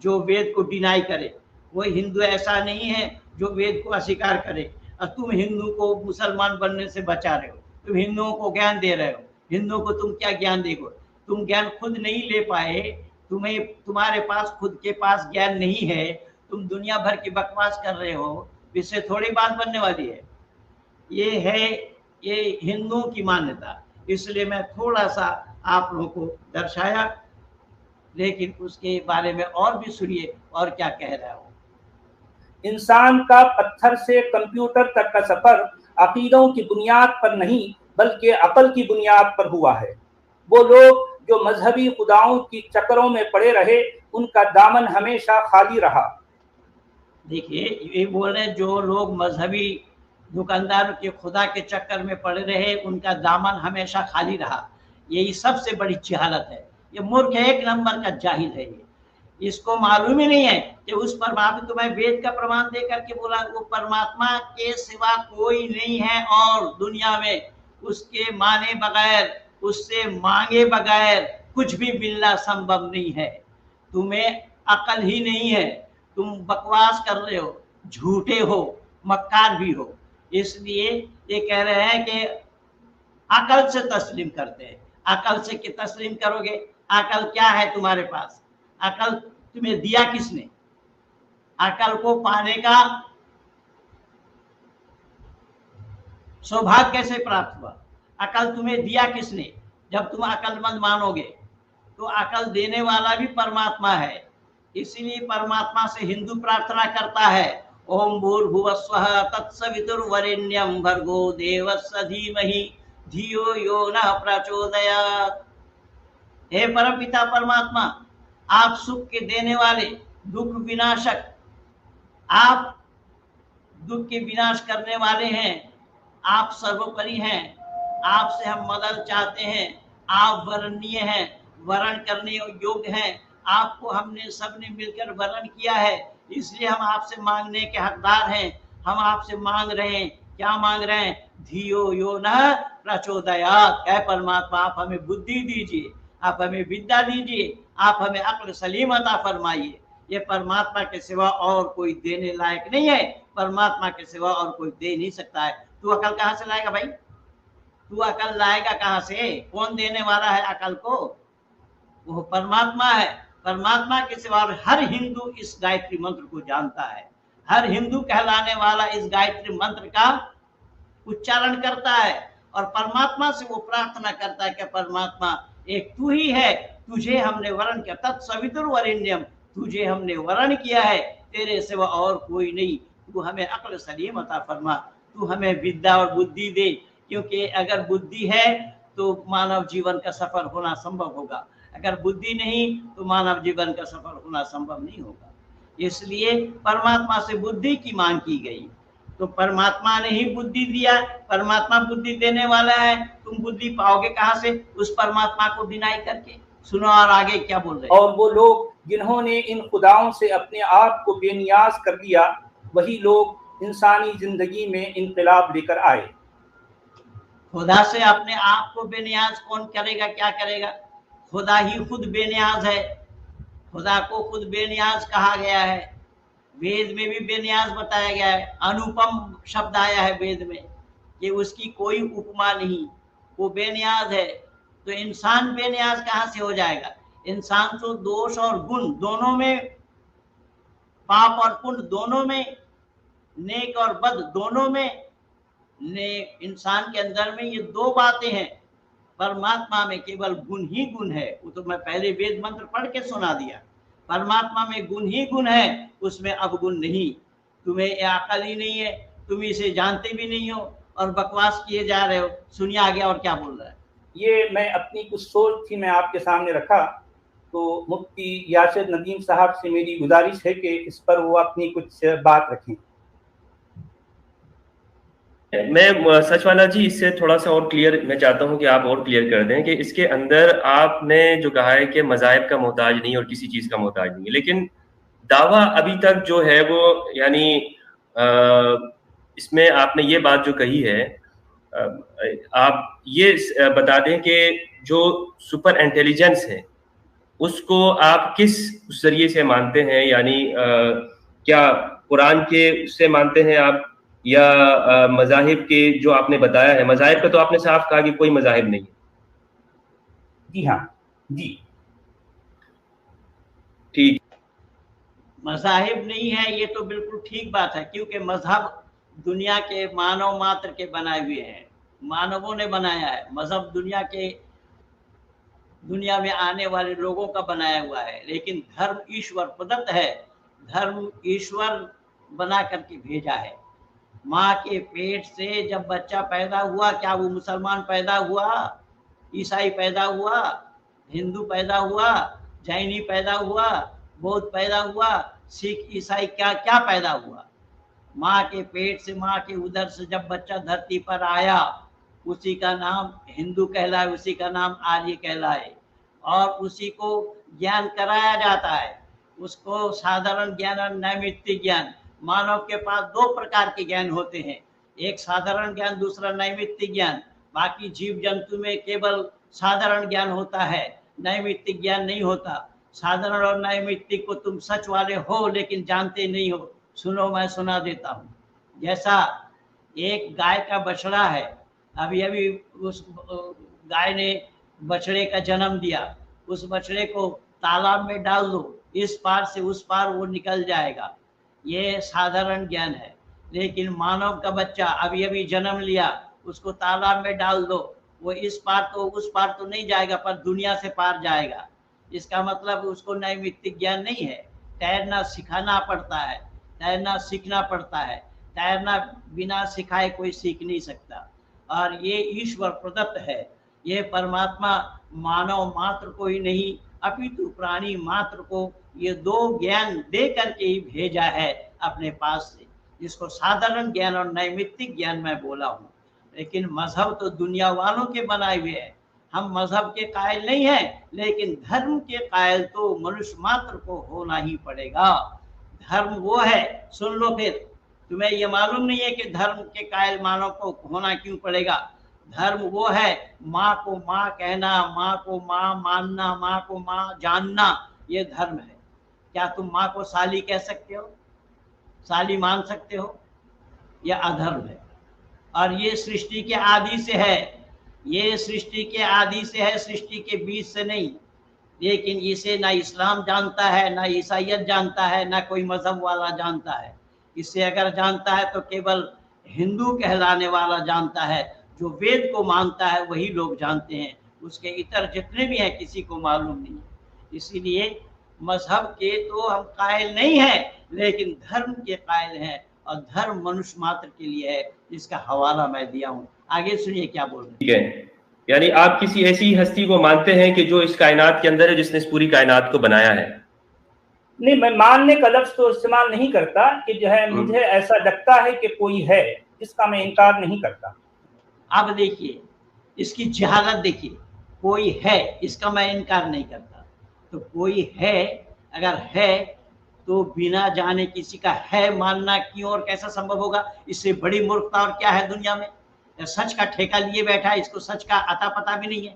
जो वेद को डिनाई करे। कोई हिंदू ऐसा नहीं है जो वेद को अस्वीकार करे। और तुम हिंदू को मुसलमान बनने से बचा रहे हो, तुम हिंदुओं को ज्ञान दे रहे हो। हिंदुओं को तुम क्या ज्ञान देगो? तुम ज्ञान खुद नहीं ले पाए, तुम्हारे पास खुद के पास ज्ञान नहीं है, तुम दुनिया भर की बकवास कर रहे हो, इससे थोड़ी बात बनने वाली है। ये है ये हिंदुओं की मान्यता। इसलिए मैं थोड़ा सा आप लोगों को दर्शाया, लेकिन उसके बारे में और भी सुनिए और क्या कह रहा हूँ। इंसान का पत्थर से कंप्यूटर तक का सफर अकीदों की बुनियाद पर नहीं बल्कि अकल की बुनियाद पर हुआ है। वो लोग जो मजहबी खुदाओं की चक्करों में पड़े रहे, उनका दामन हमेशा खाली रहा। देखिए ये बोल रहे, जो लोग मजहबी दुकानदारों के खुदा के चक्कर में पड़े रहे, उनका दामन हमेशा खाली रहा। यही सबसे बड़ी जहालत है। ये मूर्ख है, एक नंबर का जाहिल है। ये इसको मालूम ही नहीं है कि उस परमात्मा, तो मैं वेद का प्रमाण दे करके बोला, वो परमात्मा के सिवा कोई नहीं है और दुनिया में उसके माने बगैर, उससे मांगे बगैर कुछ भी मिलना संभव नहीं है। तुम्हें अकल ही नहीं है, तुम बकवास कर रहे हो, झूठे हो, मक्कार भी हो। इसलिए ये कह रहे हैं कि अकल से तस्लीम करते हैं। अकल से कि तस्लीम करोगे? अकल क्या है तुम्हारे पास? अकल तुम्हें दिया किसने? अकल को पाने का सौभाग्य कैसे प्राप्त हुआ? अकल तुम्हें दिया किसने? जब तुम अकलमंद मानोगे तो अकल देने वाला भी परमात्मा है। इसीलिए परमात्मा से हिंदू प्रार्थना करता है, ओम भूर्भुवस्वः तत्सवितुर्वरेण्यं भर्गो देवस्य धीमहि धियो यो नः प्रचोदयात्। हे परमपिता परमात्मा, आप सुख के देने वाले, दुख विनाशक, आप दुख के विनाश करने वाले हैं, आप सर्वोपरि हैं, आपसे हम मदद चाहते हैं, आप वरणीय हैं, वरण करने योग्य हैं, आपको हमने सबने मिलकर वरण किया है, इसलिए हम आपसे मांगने के हकदार हैं। हम आपसे मांग रहे हैं, क्या मांग रहे हैं? धियो यो न प्रचोदयात्, कह परमात्मा आप हमें बुद्धि दीजिए, आप हमें विद्या दीजिए, आप हमें अक्ल सलीम अता फरमाइए। ये परमात्मा के सिवा और कोई देने लायक नहीं है, परमात्मा के सिवा और कोई दे नहीं सकता है। तू अकल कहाँ से लाएगा भाई? तू अकल लाएगा कहाँ से? कौन देने वाला है अकल को? वो परमात्मा है। परमात्मा के सिवा हर हिंदू इस गायत्री मंत्र को जानता है, हर हिंदू कहलाने वाला इस गायत्री मंत्र का उच्चारण करता है और परमात्मा से वो प्रार्थना करता है कि परमात्मा एक तू ही है, तुझे हमने वरण किया, तत्सवितुर्वरेण्यम, तुझे हमने वरण किया है, तेरे सिवा और कोई नहीं। तू हमें अक्ल सलीम अता फरमा, तू हमें विद्या और बुद्धि दे, क्योंकि अगर बुद्धि है तो मानव जीवन का सफल होना संभव होगा, अगर बुद्धि नहीं तो मानव जीवन का सफल होना संभव नहीं होगा। इसलिए परमात्मा से बुद्धि की मांग की गई, तो परमात्मा ने ही बुद्धि दिया, परमात्मा बुद्धि देने वाला है। तुम बुद्धि पाओगे कहाँ से? उस परमात्मा को डिनाई करके। सुनो और आगे क्या बोल रहे हैं। और वो लोग जिन्होंने इन खुदाओं से अपने आप को बेनियाज कर दिया, वही लोग इंसानी जिंदगी में इनकलाब लेकर आए। खुदा से अपने आप को बेनियाज कौन करेगा? क्या करेगा? खुदा ही खुद बेनियाज है, खुदा को खुद बेनियाज कहा गया है, वेद में भी बेनियाज बताया गया है, अनुपम शब्द आया है वेद में कि उसकी कोई उपमा नहीं, वो बेनियाज है। तो इंसान बेनियाज कहाँ से हो जाएगा? इंसान तो दोष और गुण दोनों में, पाप और पुण्य दोनों में, नेक और बद दोनों में, इंसान के अंदर में ये दो बातें हैं। परमात्मा में केवल गुण ही गुण है, वो तो मैं पहले वेद मंत्र पढ़ के सुना दिया। परमात्मा में गुण ही गुण है, उसमें अवगुण नहीं। तुम्हें अकल ही नहीं है, तुम इसे जानते भी नहीं हो और बकवास किए जा रहे हो। सुनिए आगे और क्या बोल रहा है। ये मैं अपनी कुछ सोच थी, मैं आपके सामने रखा, तो मुफ्ती यासिर नदीम साहब से मेरी गुजारिश है कि इस पर वो अपनी कुछ बात रखें। मैं सचवाला जी इससे थोड़ा सा और क्लियर मैं चाहता हूं कि आप और क्लियर कर दें कि इसके अंदर आपने जो कहा है कि मज़ाहिब का मोहताज नहीं और किसी चीज़ का मोहताज नहीं है, लेकिन दावा अभी तक जो है वो यानी इसमें आपने ये बात जो कही है, आप ये बता दें कि जो सुपर इंटेलिजेंस है उसको आप किस जरिए से मानते हैं? यानी क्या कुरान के उससे मानते हैं आप या मज़ाहिब के जो आपने बताया है? मज़ाहिब का तो आपने साफ कहा कि कोई मज़ाहिब नहीं है। जी हाँ जी ठीक, मज़ाहिब नहीं है ये तो बिल्कुल ठीक बात है, क्योंकि मजहब दुनिया के मानव मात्र के बनाए हुए हैं, मानवों ने बनाया है। मजहब दुनिया में आने वाले लोगों का बनाया हुआ है, लेकिन धर्म ईश्वर प्रदत्त है, धर्म ईश्वर बना करके भेजा है। माँ के पेट से जब बच्चा पैदा हुआ, क्या वो मुसलमान पैदा हुआ, ईसाई पैदा हुआ, हिंदू पैदा हुआ, जैनी पैदा हुआ, बौद्ध पैदा हुआ, सिख ईसाई क्या क्या पैदा हुआ? माँ के पेट से, माँ के उदर से जब बच्चा धरती पर आया, उसी का नाम हिंदू कहलाए, उसी का नाम आर्य कहलाए, और उसी को ज्ञान कराया जाता है। उसको साधारण ज्ञान और नैमित्तिक ज्ञान। मानव के पास दो प्रकार के ज्ञान होते हैं, एक साधारण ज्ञान, दूसरा नैमित्तिक ज्ञान। बाकी जीव जंतु में केवल साधारण ज्ञान होता है, नैमित्तिक ज्ञान नहीं होता। साधारण और नैमित्तिक को तुम सच वाले हो लेकिन जानते नहीं हो। सुनो, मैं सुना देता हूँ। जैसा एक गाय का बछड़ा है, अभी अभी उस गाय ने बछड़े का जन्म दिया, उस बछड़े को तालाब में डाल दो, इस पार से उस पार वो निकल जाएगा, ये साधारण ज्ञान है। लेकिन मानव का बच्चा अभी अभी जन्म लिया, उसको तालाब में डाल दो, वो इस पार तो उस पार तो नहीं जाएगा, पर दुनिया से पार जाएगा। इसका मतलब उसको नैमित्तिक ज्ञान नहीं है। तैरना सिखाना पड़ता है, तैरना सीखना पड़ता है, तैरना बिना सिखाए कोई सीख नहीं सकता। और ये ईश्वर प्रदत्त है, ये परमात्मा मानव मात्र को ही नहीं अपितु प्राणी मात्र को ये दो ज्ञान दे करके ही भेजा है अपने पास से, जिसको साधारण ज्ञान और नैमित्तिक ज्ञान मैं बोला हूँ। लेकिन मजहब तो दुनिया वालों के बनाए हुए हैं, हम मजहब के कायल नहीं हैं, लेकिन धर्म के कायल तो मनुष्य मात्र को होना ही पड़ेगा। धर्म वो है, सुन लो फिर, तुम्हें ये मालूम नहीं है कि धर्म के कायल मानव को होना क्यों पड़ेगा। धर्म वो है, माँ को माँ कहना, माँ को माँ मानना, माँ को माँ जानना, ये धर्म है। क्या तुम माँ को साली कह सकते हो, साली मान सकते हो? यह अधर्म है। और ये सृष्टि के आदि से है, ये सृष्टि के आदि से है, सृष्टि के बीच से नहीं। लेकिन इसे ना इस्लाम जानता है, ना ईसाइयत जानता है, ना कोई मजहब वाला जानता है। इसे अगर जानता है तो केवल हिंदू कहलाने वाला जानता है, जो वेद को मानता है वही लोग जानते हैं, उसके इतर जितने भी हैं किसी को मालूम नहीं है। इसीलिए मजहब के तो हम कायल नहीं हैं, लेकिन धर्म के कायल हैं, और धर्म मनुष्य मात्र के लिए है, जिसका हवाला मैं दिया हूँ। आगे सुनिए क्या बोल रहे हैं। ठीक है, यानी आप किसी ऐसी हस्ती को मानते हैं कि जो इस कायनात के अंदर है, जिसने इस पूरी कायनात को बनाया है? नहीं, मैं मानने का लफ्ज तो इस्तेमाल नहीं करता, कि जो है मुझे ऐसा लगता है कि कोई है, जिसका मैं इनकार नहीं करता। अब देखिए इसकी जहालत देखिए, कोई है इसका मैं इनकार नहीं करता। तो कोई है, अगर है तो बिना जाने किसी का है मानना क्यों और कैसा संभव होगा? इससे बड़ी मूर्खता और क्या है दुनिया में? सच का ठेका लिए बैठा है, इसको सच का अता पता भी नहीं है।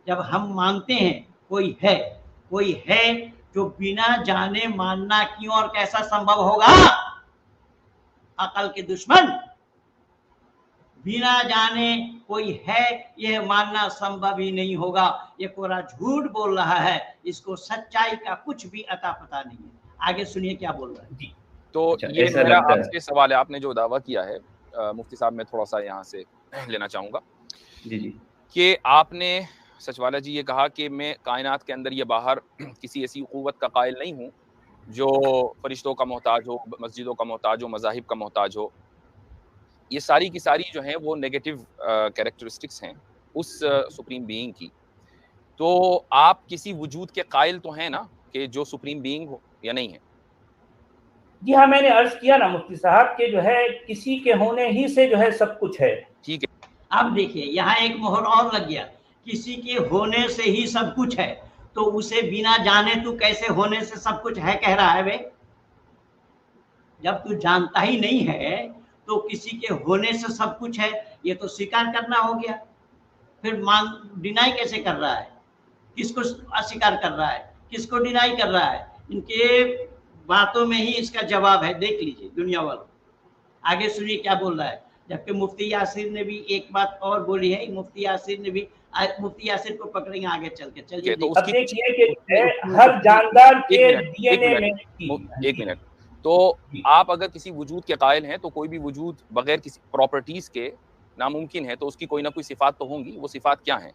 जब हम मानते हैं कोई है जो बिना जाने मानना क्यों और कैसा संभव होगा? अकल के दुश्मन, बिना जाने कोई है यह मानना संभव ही नहीं होगा। ये कोरा झूठ बोल रहा है, इसको सच्चाई का कुछ भी अता पता नहीं है। आगे सुनिए क्या बोल रहा है। जी, तो ये मेरा आपसे सवाल है, आपने जो दावा किया है मुफ्ती साहब, मैं थोड़ा सा यहाँ से लेना चाहूँगा। जी जी, कि आपने सचवाला जी ये कहा कि मैं कायनात के अंदर या बाहर किसी ऐसी क़ुव्वत का कायल नहीं हूँ जो फरिश्तों का मोहताज हो, मस्जिदों का मोहताज हो, मज़ाहिब का मोहताज हो। ये सारी की सारी जो हैं वो नेगेटिव कैरेक्टरिस्टिक्स हैं उस सुप्रीम बीइंग की। तो आप किसी वजूद के कायल तो हैं ना, कि जो सुप्रीम बीइंग हो, या नहीं है? जी हाँ, मैंने अर्ज किया ना मुफ्ती साहब कि जो है किसी के होने ही से जो है सब कुछ है। ठीक है, अब देखिए यहाँ एक मोहर और लग गया, किसी के होने से ही सब कुछ है, तो उसे बिना जाने तू कैसे होने से सब कुछ है कह रहा है बे? जब तू जानता ही नहीं है तो किसी के होने से सब कुछ है, ये तो स्वीकार करना हो गया। फिर डिनाई कैसे कर रहा है? किसको अस्वीकार कर रहा है, किसको डिनाई कर रहा है? इनके बातों में ही इसका जवाब है, देख लीजिए दुनिया वालों। आगे सुनिए क्या बोल रहा है। जबकि मुफ्ती यासिर ने भी एक बात और बोली है, मुफ्ती यासिर को पकड़ेंगे आगे चल के। चलिए तो अब देखिए कि हर जानदार के डीएनए में। एक मिनट, तो आप अगर किसी वजूद के कायल हैं तो कोई भी वजूद बगैर किसी प्रॉपर्टीज के नामुमकिन है, तो उसकी कोई ना कोई सिफात तो होंगी। वो सिफात क्या है?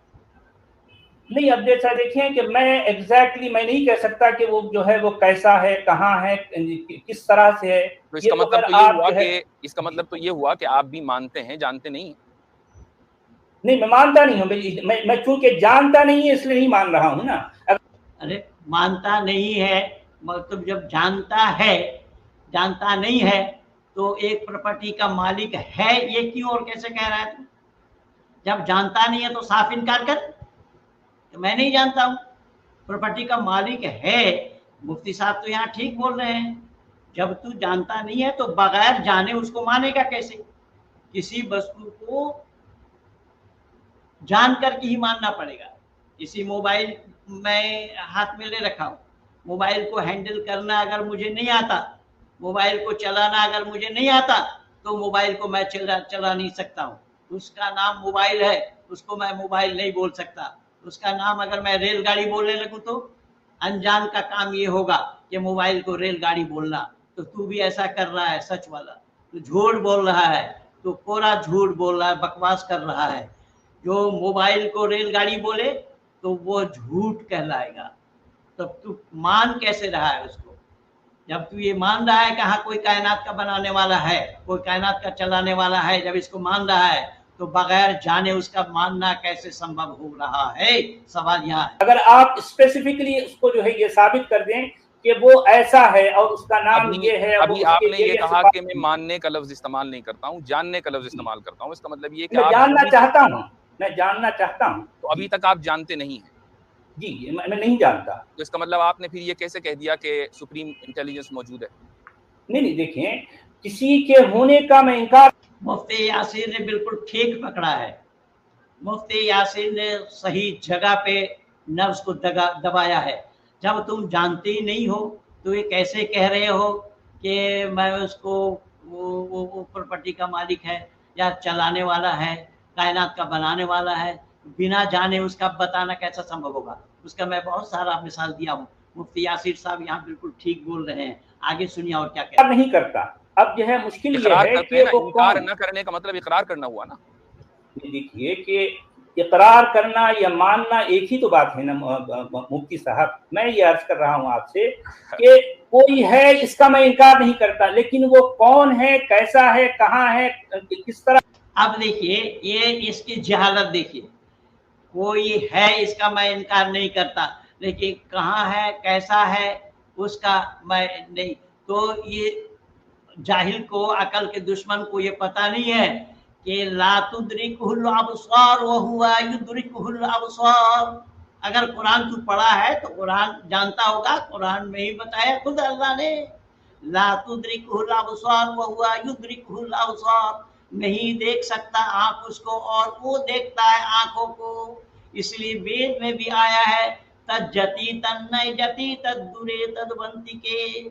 नहीं, अब जैसा देखें कि मैं एग्जैक्टली मैं नहीं कह सकता कि वो जो है वो कैसा है, कहाँ है, किस तरह से है। तो इसका मतलब तो ये हुआ कि ये हुआ कि आप भी मानते हैं, जानते नहीं? नहीं, मैं मानता नहीं हूँ। मैं चूंकि जानता नहीं है इसलिए नहीं मान रहा हूँ ना। अरे मानता नहीं है मतलब जब जानता नहीं है तो एक प्रॉपर्टी का मालिक है ये क्यों और कैसे कह रहा है? जब जानता नहीं है तो साफ इनकार कर, तो मैं नहीं जानता हूँ, प्रॉपर्टी का मालिक है। मुफ्ती साहब तो यहाँ ठीक बोल रहे हैं, जब तू जानता नहीं है तो बगैर जाने उसको मानेगा कैसे? किसी वस्तु को जान करके ही मानना पड़ेगा। किसी मोबाइल मैं हाथ में ले रखा हूँ, मोबाइल को हैंडल करना अगर मुझे नहीं आता, मोबाइल को चलाना अगर मुझे नहीं आता, तो मोबाइल को मैं चला नहीं सकता हूँ। उसका नाम मोबाइल है, उसको मैं मोबाइल नहीं बोल सकता। उसका नाम अगर मैं रेलगाड़ी बोलने लगूँ तो अनजान का काम ये होगा कि मोबाइल को रेलगाड़ी बोलना। तो तू भी ऐसा कर रहा है, सच वाला तो झूठ बोल रहा है, तो कोरा झूठ बोल रहा है, बकवास कर रहा है। जो मोबाइल को रेलगाड़ी बोले तो वो झूठ कहलाएगा। तब तू मान कैसे रहा है उसको? जब तू ये मान रहा है कि हाँ कोई कायनात का बनाने वाला है, कोई कायनात का चलाने वाला है, जब इसको मान रहा है तो बगैर जाने उसका मानना कैसे संभव हो रहा है? सवाल यहाँ है। अगर आप स्पेसिफिकली उसको जो है ये साबित कर दें कि वो ऐसा है और उसका नाम ये है। अभी आपने ये कहा कि मैं मानने का लफ्ज इस्तेमाल नहीं करता हूँ, जानने का लफ्ज इस्तेमाल करता हूँ, इसका मतलब ये कि मैं जानना चाहता हूँ, मैं जानना चाहता हूँ। तो अभी तक आप जानते नहीं हैं? जी, मैं नहीं जानता। तो इसका मतलब आपने फिर ये कैसे कह दिया कि सुप्रीम इंटेलिजेंस मौजूद है? नहीं, देखिए, किसी के होने का मैं इनकार। मुफ्ती यासीर ने बिल्कुल ठीक पकड़ा है। मुफ्ती यासीर ने सही जगह पे नफ्स को दबाया है। जब तुम जानते ही नहीं हो तो ये कैसे कह रहे हो कि मैं उसको वो प्रॉपर्टी का मालिक है या चलाने वाला है, कायनात का बनाने वाला है, बिना जाने उसका बताना कैसा संभव होगा? उसका मैं बहुत सारा मिसाल दिया हूँ। मुफ्ती यासीर साहब यहाँ बिल्कुल ठीक बोल रहे हैं। आगे सुनिए और क्या कहते हैं। नहीं करता। अब जो है मुश्किल ये है कि वो इनकार न करने का मतलब इकरार करना हुआ ना। देखिए कि इकरार करना या मानना एक ही तो बात है ना मुफ्ती साहब। मैं ये अर्ज कर रहा हूँ आपसे कि कोई है, इसका मैं इनकार नहीं करता, लेकिन वो कौन है, कैसा है, कहाँ है, किस तरह। अब देखिए, ये इसकी जहालत देखिए। कोई है इसका मैं इनकार नहीं करता, लेकिन कहाँ है, कैसा है, उसका मैं नहीं। तो ये जाहिल को, अकल के दुश्मन को ये पता नहीं है कि ला तुद्रिकुहुल अबसार व हुवा युद्रिकुहुल अबसार। अगर कुरान तू पढ़ा है तो कुरान जानता होगा, कुरान में ही बताया खुद अल्लाह ने, ला तुद्रिकुहुल अबसार व हुवा युद्रिकुहुल अबसार। नहीं देख सकता आंख उसको और वो देखता है आंखों को। इसलिए वेद में भी आया है, तज्जति तन्नय जति तद्दुरे तद्वंति के।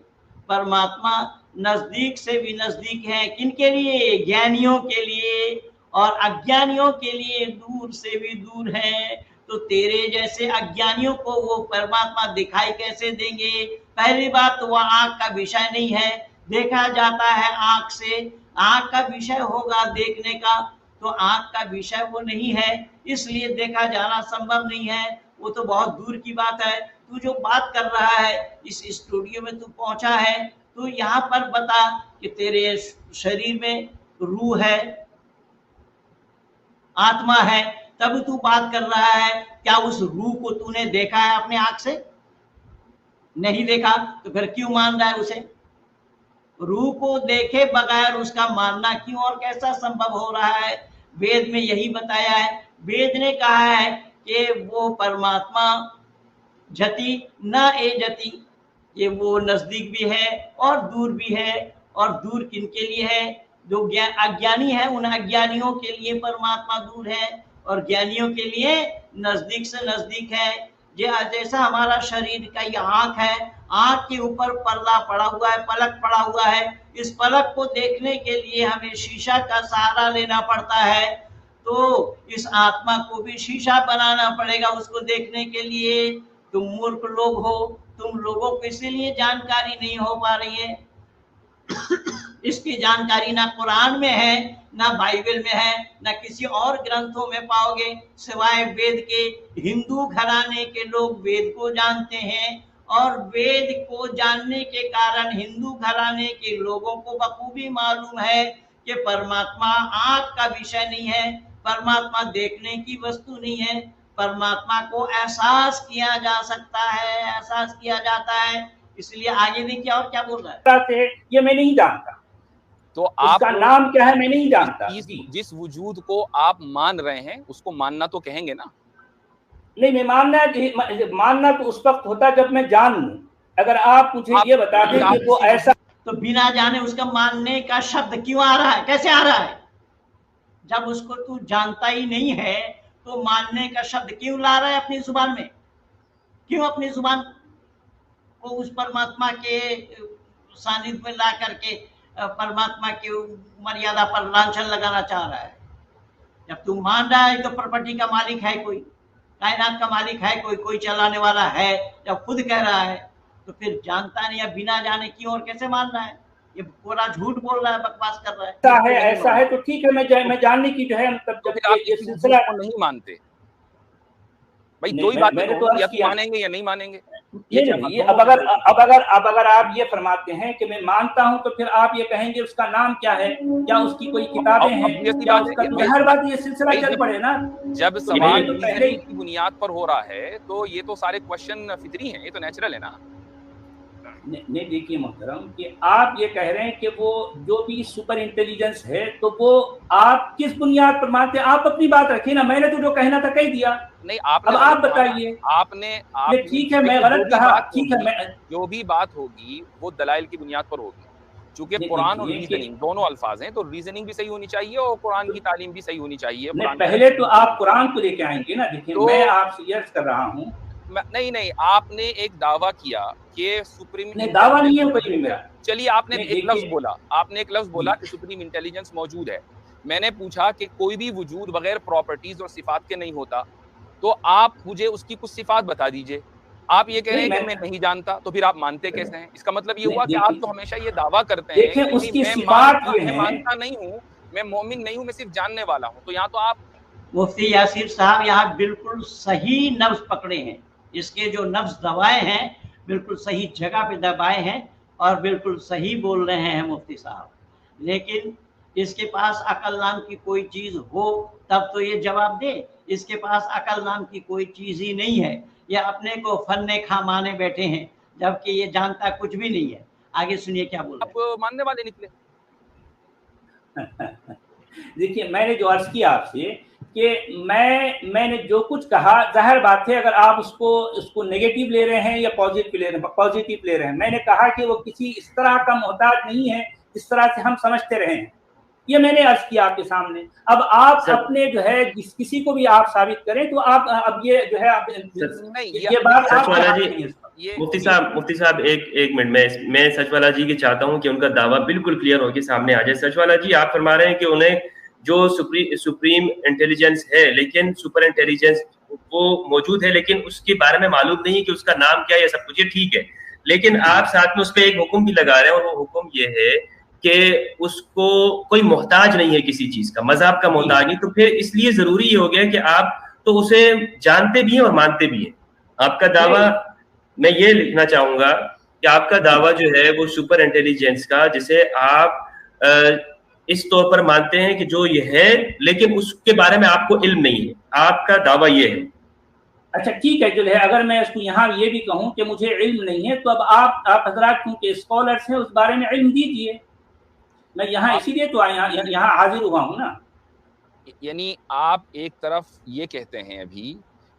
परमात्मा नजदीक से भी नजदीक है, किनके लिए? ज्ञानियों के लिए, और अज्ञानियों के लिए दूर से भी दूर है। तो तेरे जैसे अज्ञानियों को वो परमात्मा दिखाई कैसे देंगे? पहली बात तो वह आंख का विषय नहीं है, देखा जाता है आंख से। आंख का विषय होगा देखने का, तो आंख का विषय वो नहीं है, इसलिए देखा जाना संभव नहीं है। वो तो बहुत दूर की बात है। तू जो बात कर रहा है, इस स्टूडियो में तू पहुंचा है, तो यहाँ पर बता कि तेरे शरीर में रूह है, आत्मा है, तब तू बात कर रहा है। क्या उस रूह को तूने देखा है अपने आंख से? नहीं देखा, तो फिर क्यों मान रहा है उसे? रूह को देखे बगैर उसका मानना क्यों और कैसा संभव हो रहा है? वेद में यही बताया है। वेद ने कहा है कि वो परमात्मा जति न ए जति, ये वो नजदीक भी है और दूर भी है। और दूर किनके लिए है? जो अज्ञानी है, उन अज्ञानियों के लिए परमात्मा दूर है, और ज्ञानियों के लिए नजदीक से नजदीक है। जैसा हमारा शरीर का ये आंख है, आंख के ऊपर पर्दा पड़ा हुआ है, पलक पड़ा हुआ है। इस पलक को देखने के लिए हमें शीशा का सहारा लेना पड़ता है। तो इस आत्मा को भी शीशा बनाना पड़ेगा उसको देखने के लिए। तुम मूर्ख लोग हो, तुम लोगों को इसीलिए जानकारी नहीं हो पा रही है। इसकी जानकारी ना कुरान में है, ना बाइबल में है, ना किसी और ग्रंथों में पाओगे सिवाय वेद के। हिंदू घराने के लोग वेद को जानते हैं, और वेद को जानने के कारण हिंदू घराने के लोगों को बखूबी मालूम है कि परमात्मा आंख का विषय नहीं है, परमात्मा देखने की वस्तु नहीं है। परमात्मा को एहसास किया जा सकता है, एहसास किया जाता है। इसलिए आगे देखिए और क्या बोल रहा है। ये मैं नहीं जानता, तो आप उसका नाम क्या है मैं नहीं जानता। जिस वजूद को आप मान रहे हैं उसको मानना तो कहेंगे ना? नहीं, मैं मानना तो उस वक्त होता जब मैं जान लूं। अगर आप मुझे ये बता दें कि वो ऐसा, तो बिना जाने उसका मानने का शब्द क्यों आ रहा है? कैसे आ रहा है? जब उसको तू जानता ही नहीं है तो मानने का शब्द क्यों ला रहा है अपनी जुबान में? क्यों अपनी जुबान को उस परमात्मा के सानिध्य में ला करके परमात्मा की मर्यादा पर लांछन लगाना चाह रहा है? जब तू मान रहा है तो प्रॉपर्टी का मालिक है कोई, कायनात का मालिक है कोई, कोई चलाने वाला है, जब खुद कह रहा है, तो फिर जानता नहीं या बिना जाने क्यों और कैसे मान रहा है? ये पूरा झूठ बोल रहा है, बकवास कर रहा है। ऐसा है तो ठीक है, मैं जानने की जो है मतलब जब ये सिलसिला को नहीं मानते भाई, दो ही बातें तो या तो मानेंगे या नहीं मानेंगे। नहीं, अब अगर आप ये फरमाते हैं कि मैं मानता हूं, तो फिर आप ये कहेंगे उसका नाम क्या है, क्या उसकी कोई किताबें हैं, क्या उसका, तो हर बात ये सिलसिला चल पड़े ना। जब सवाल पहले की बुनियाद पर हो रहा है तो ये तो सारे क्वेश्चन फितरी हैं, ये तो नेचुरल है ना। नहीं देखिए मोहतरम, कि आप ये कह रहे हैं कि वो जो भी सुपर इंटेलिजेंस है, तो वो आप किस बुनियाद पर मानते हैं? आप अपनी बात रखिए ना, मैंने तो जो कहना था कह दिया। नहीं, आपने, अब आप बताइए। आपने ठीक है, मैं गलत कहा, ठीक है, मैं जो भी बात होगी वो दलाइल की बुनियाद पर होगी, क्योंकि कुरान और रीजनिंग दोनों अल्फाज हैं, तो रीजनिंग भी सही होनी चाहिए और कुरान की तालीम भी सही होनी चाहिए। पहले तो आप कुरान को लेके आएंगे ना। देखिए, मैं आपसे अर्ज कर रहा हूँ, नहीं, आपने एक दावा किया कि सुप्रीम, नहीं दावा नहीं है कोई भी मेरा। चलिए, आपने एक लफ्ज बोला कि सुप्रीम इंटेलिजेंस मौजूद है। मैंने पूछा कि कोई भी वजूद बगैर प्रॉपर्टीज और सिफात के नहीं होता, तो आप मुझे उसकी कुछ सिफात बता दीजिए। आप ये कह रहे हैं कि मैं नहीं जानता, तो फिर आप मानते कैसे हैं? इसका मतलब ये हुआ कि आप तो हमेशा ये दावा करते हैं कि उसकी सिफात ये है, मानता नहीं हूँ, मैं मोमिन नहीं हूँ, मैं सिर्फ जानने वाला हूँ। तो यहाँ तो आप मुफ्ती यासिर साहब यहाँ बिल्कुल सही नब्ज पकड़े हैं। इसके जो नब्ज दबाए हैं बिल्कुल सही जगह पे दबाए हैं और बिल्कुल सही बोल रहे हैं मुफ्ती साहब। लेकिन इसके पास अकल नाम की कोई चीज हो तब तो ये जवाब दे। इसके पास अकल नाम की कोई चीज ही नहीं है। ये अपने को फन्ने खा माने बैठे हैं, जबकि ये जानता कुछ भी नहीं है। आगे सुनिए क्या बोल रहे हैं। आप मानने वाले निकले। देखिए, मैंने जो अर्ज किया आपसे कि मैंने जो कुछ कहा, जाहिर बात है अगर आप उसको नेगेटिव ले रहे हैं या पॉजिटिव ले रहे हैं, मैंने कहा कि वो किसी इस तरह का मोहताज नहीं है जिस तरह से हम समझते रहे हैं। ये मैंने अर्ज किया आपके सामने। अब आप अपने जो है किसी को भी आप साबित करें, तो आप अब ये जो है आप ये बात मुफ्ती साहब एक मिनट, मैं सचवाला जी की चाहता हूं कि उनका दावा बिल्कुल क्लियर होकर सामने आ जाए। सचवाला जी, आप फरमा रहे हैं कि उन्हें जो सुप्रीम इंटेलिजेंस है, लेकिन सुपर इंटेलिजेंस वो मौजूद है, लेकिन उसके बारे में मालूम नहीं कि उसका नाम क्या है, सब कुछ ये ठीक है, लेकिन आप साथ में उस पर एक हुक्म भी लगा रहे हैं, और वो हुक्म ये है कि उसको कोई मोहताज नहीं है किसी चीज का, मज़हब का मोहताज नहीं। तो फिर इसलिए जरूरी ये हो गया कि आप तो उसे जानते भी हैं और मानते भी हैं। आपका दावा, मैं ये लिखना चाहूंगा कि आपका दावा जो है वो सुपर इंटेलिजेंस का, जिसे आप इस तौर पर मानते हैं कि जो ये है, लेकिन उसके बारे में आपको इल्म नहीं है, आपका दावा ये है। अच्छा ठीक है, जो है अगर मैं इसको यहाँ ये भी कहूँ कि मुझे इल्म नहीं है, तो अब आप हजरात क्योंकि स्कॉलर्स हैं उस बारे में इल्म दीजिए। मैं यहाँ इसीलिए तो यहाँ हाजिर हुआ हूँ ना। यानी आप एक तरफ ये कहते हैं अभी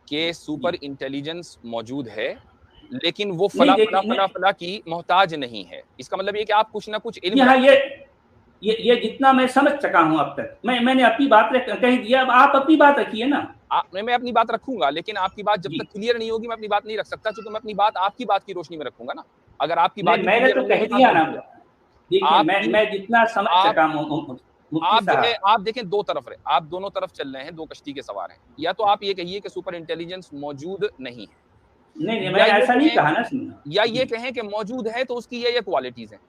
कि सुपर इंटेलिजेंस मौजूद है, लेकिन वो फला की मोहताज नहीं है। इसका मतलब ये कि आप कुछ ना कुछ इल्म, यहाँ ये जितना मैं समझ चुका हूँ अब तक, मैंने अपनी बात कह दिया। अब आप अपनी बात रखिए ना। मैं अपनी बात रखूंगा, लेकिन आपकी बात जब तक क्लियर नहीं होगी मैं अपनी बात नहीं रख सकता, क्योंकि मैं अपनी बात आपकी बात की रोशनी में रखूंगा ना। अगर आपकी बात मैंने तो कह दिया ना। देखिए, मैं जितना समझ चुका हूँ, आप देखें दो तरफ रहे, आप दोनों तरफ चल रहे हैं, दो कश्ती के सवार हैं। या तो आप ये कहिए कि सुपर इंटेलिजेंस मौजूद नहीं है, नहीं मैं ऐसा नहीं कहा ना, सुनना, या ये कहें कि मौजूद है तो उसकी ये क्वालिटीज हैं।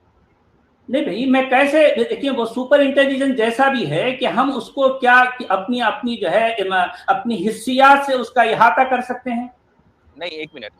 नहीं भाई, मैं कैसे, देखिए वो सुपर इंटेलिजेंस जैसा भी है कि हम उसको क्या अपनी जो है अपनी हिस्सियात से उसका इहाता कर सकते हैं। नहीं, एक मिनट,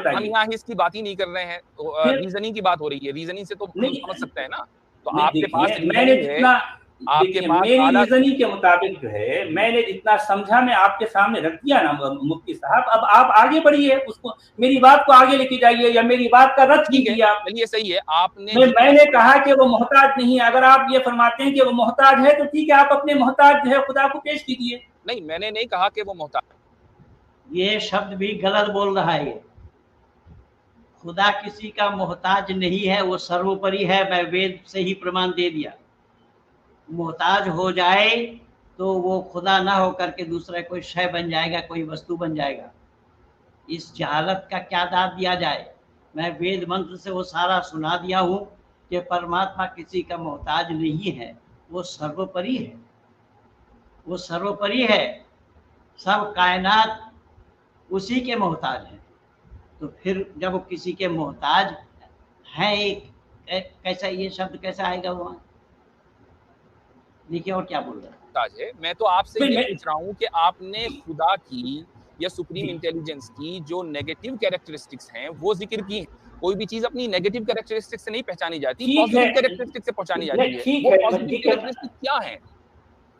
हम यहाँ इसकी बात ही नहीं कर रहे हैं, तो रीजनिंग की बात हो रही है। रीजनिंग से तो हम समझ सकते हैं ना। तो आपके पास मैंने जितना मेरी रीजनिंग के मुताबिक जो है मैंने जितना समझा मैं आपके सामने रख दिया ना मुफ्ती साहब। अब आप आगे बढ़िए, उसको मेरी बात को आगे लेके जाइए या मेरी बात का रद्द कीजिए आप। चलिए, सही है, आपने मैंने कहा कि वो मोहताज नहीं है। अगर आप ये फरमाते हैं कि वो मोहताज है तो ठीक है, आप अपने मोहताज जो है खुदा को पेश कीजिए। नहीं, मैंने नहीं कहा कि वो मोहताज। ये शब्द भी गलत बोल रहा है। खुदा किसी का मोहताज नहीं है, वो सर्वोपरि है। मैं वेद से ही प्रमाण दे दिया। मोहताज हो जाए तो वो खुदा ना होकर के दूसरा कोई शय बन जाएगा, कोई वस्तु बन जाएगा। इस जहालत का क्या दाद दिया जाए। मैं वेद मंत्र से वो सारा सुना दिया हूँ कि परमात्मा किसी का मोहताज नहीं है, वो सर्वोपरि है। वो सर्वोपरि है, सब कायनात उसी के मोहताज है। तो फिर जब वो किसी के मोहताज है, कैसा ये शब्द कैसा आएगा वहाँ? देखिए और क्या बोल रहा है। मैं तो आपसे ये पूछ रहा हूँ कि आपने खुदा की या सुप्रीम इंटेलिजेंस की जो नेगेटिव कैरेक्टरिस्टिक्स हैं वो जिक्र की हैं। कोई भी चीज अपनी नेगेटिव कैरेक्टरिस्टिक्स से नहीं पहचानी जाती, पॉजिटिव कैरेक्टरिस्टिक्स से पहचानी जाती है। वो पॉजिटिव कैरेक्टरिस्टिक्स क्या है?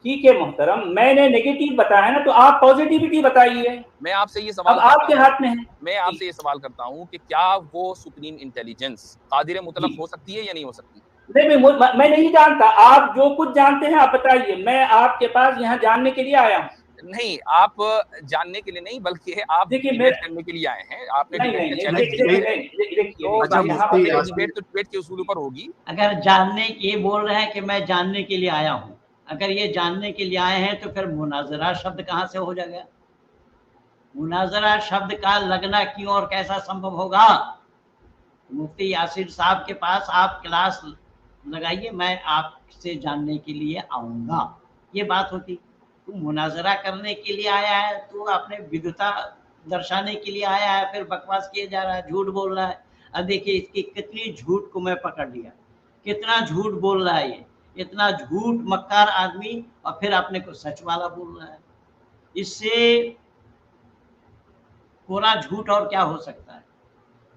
ठीक है मोहतरम, मैंने नेगेटिव बताया ना, तो आप पॉजिटिविटी बताइए। मैं आपसे ये सवाल आपके हाथ में है। मैं आपसे ये सवाल करता हूँ कि क्या वो सुप्रीम इंटेलिजेंस कादिर मुतलक हो सकती है या नहीं हो सकती? नहीं, मैं नहीं जानता। आप जो कुछ जानते हैं आप बताइए, मैं आपके पास यहाँ जानने के लिए आया हूँ। नहीं, आप जानने के लिए नहीं, बल्कि आप डिबेट करने के लिए आए हैं। आपने डिबेट के उसूल पर होगी। अगर जानने ये बोल रहे हैं कि मैं जानने के लिए आया हूँ, अगर ये जानने के लिए आए हैं तो फिर मुनाजरा शब्द कहाँ से हो जाएगा? मुनाजरा शब्द का लगना क्यों और कैसा संभव होगा? मुफ्ती यासिर साहब के पास आप क्लास लगाइए, मैं आपसे जानने के लिए आऊंगा, ये बात होती। तू मुनाजरा करने के लिए आया है, तू अपने विद्वता दर्शाने के लिए आया है, फिर बकवास किया जा रहा है, झूठ बोल रहा है। अब देखिए इसकी कितनी झूठ को मैं पकड़ लिया, कितना झूठ बोल रहा है ये, इतना झूठ मक्कार आदमी, और फिर अपने को सच वाला बोल रहा है। इससे पूरा झूठ और क्या हो सकता है?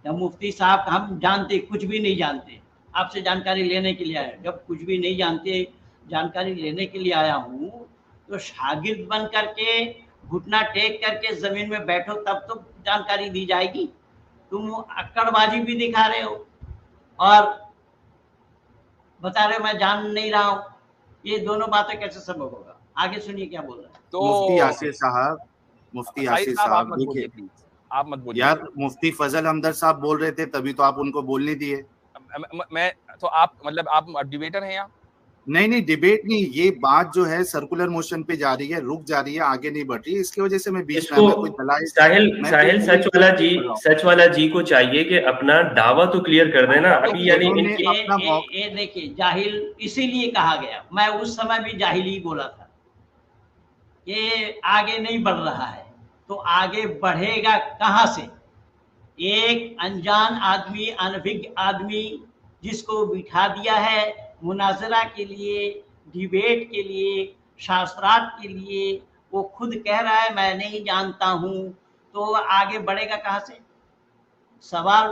जब मुफ्ती साहब हम जानते कुछ भी नहीं जानते, आपसे जानकारी लेने के लिए आए, जब कुछ भी नहीं जानते जानकारी लेने के लिए आया हूँ, तो शागिर्द बन करके घुटना टेक करके जमीन में बैठो तब तो जानकारी दी जाएगी। तुम अक्कड़बाजी भी दिखा रहे हो और बता रहे हो मैं जान नहीं रहा हूँ। ये दोनों बातें कैसे संभव होगा? आगे सुनिए क्या बोल रहे हैं। तो मुफ्ती यासिर साहब देखिए आप मत बोलिए यार, मुफ्ती फजल हमदर्द साहब बोल रहे थे तभी तो आप उनको बोलने दिए। मैं तो आप मतलब आप डिबेटर हैं या नहीं, डिबेट नहीं, ये बात जो है सर्कुलर मोशन पे जा रही है, रुक जा रही है, आगे नहीं बढ़ रही है, इसकी वजह से मैं बीच में कोई साहिल सच वाला जी को चाहिए कि अपना दावा तो क्लियर कर देना अभी। यानी ये देखिए जाहिल इसीलिए कहा गया, मैं उस समय भी जाहिल ही बोला था, ये आगे नहीं बढ़ रहा है तो आगे बढ़ेगा कहाँ से? एक अनजान आदमी, अनभिज्ञ आदमी जिसको बिठा दिया है मुनाजरा के लिए, डिबेट के लिए, शास्त्रार्थ के लिए, वो खुद कह रहा है मैं नहीं जानता हूँ, तो आगे बढ़ेगा कहाँ से? सवाल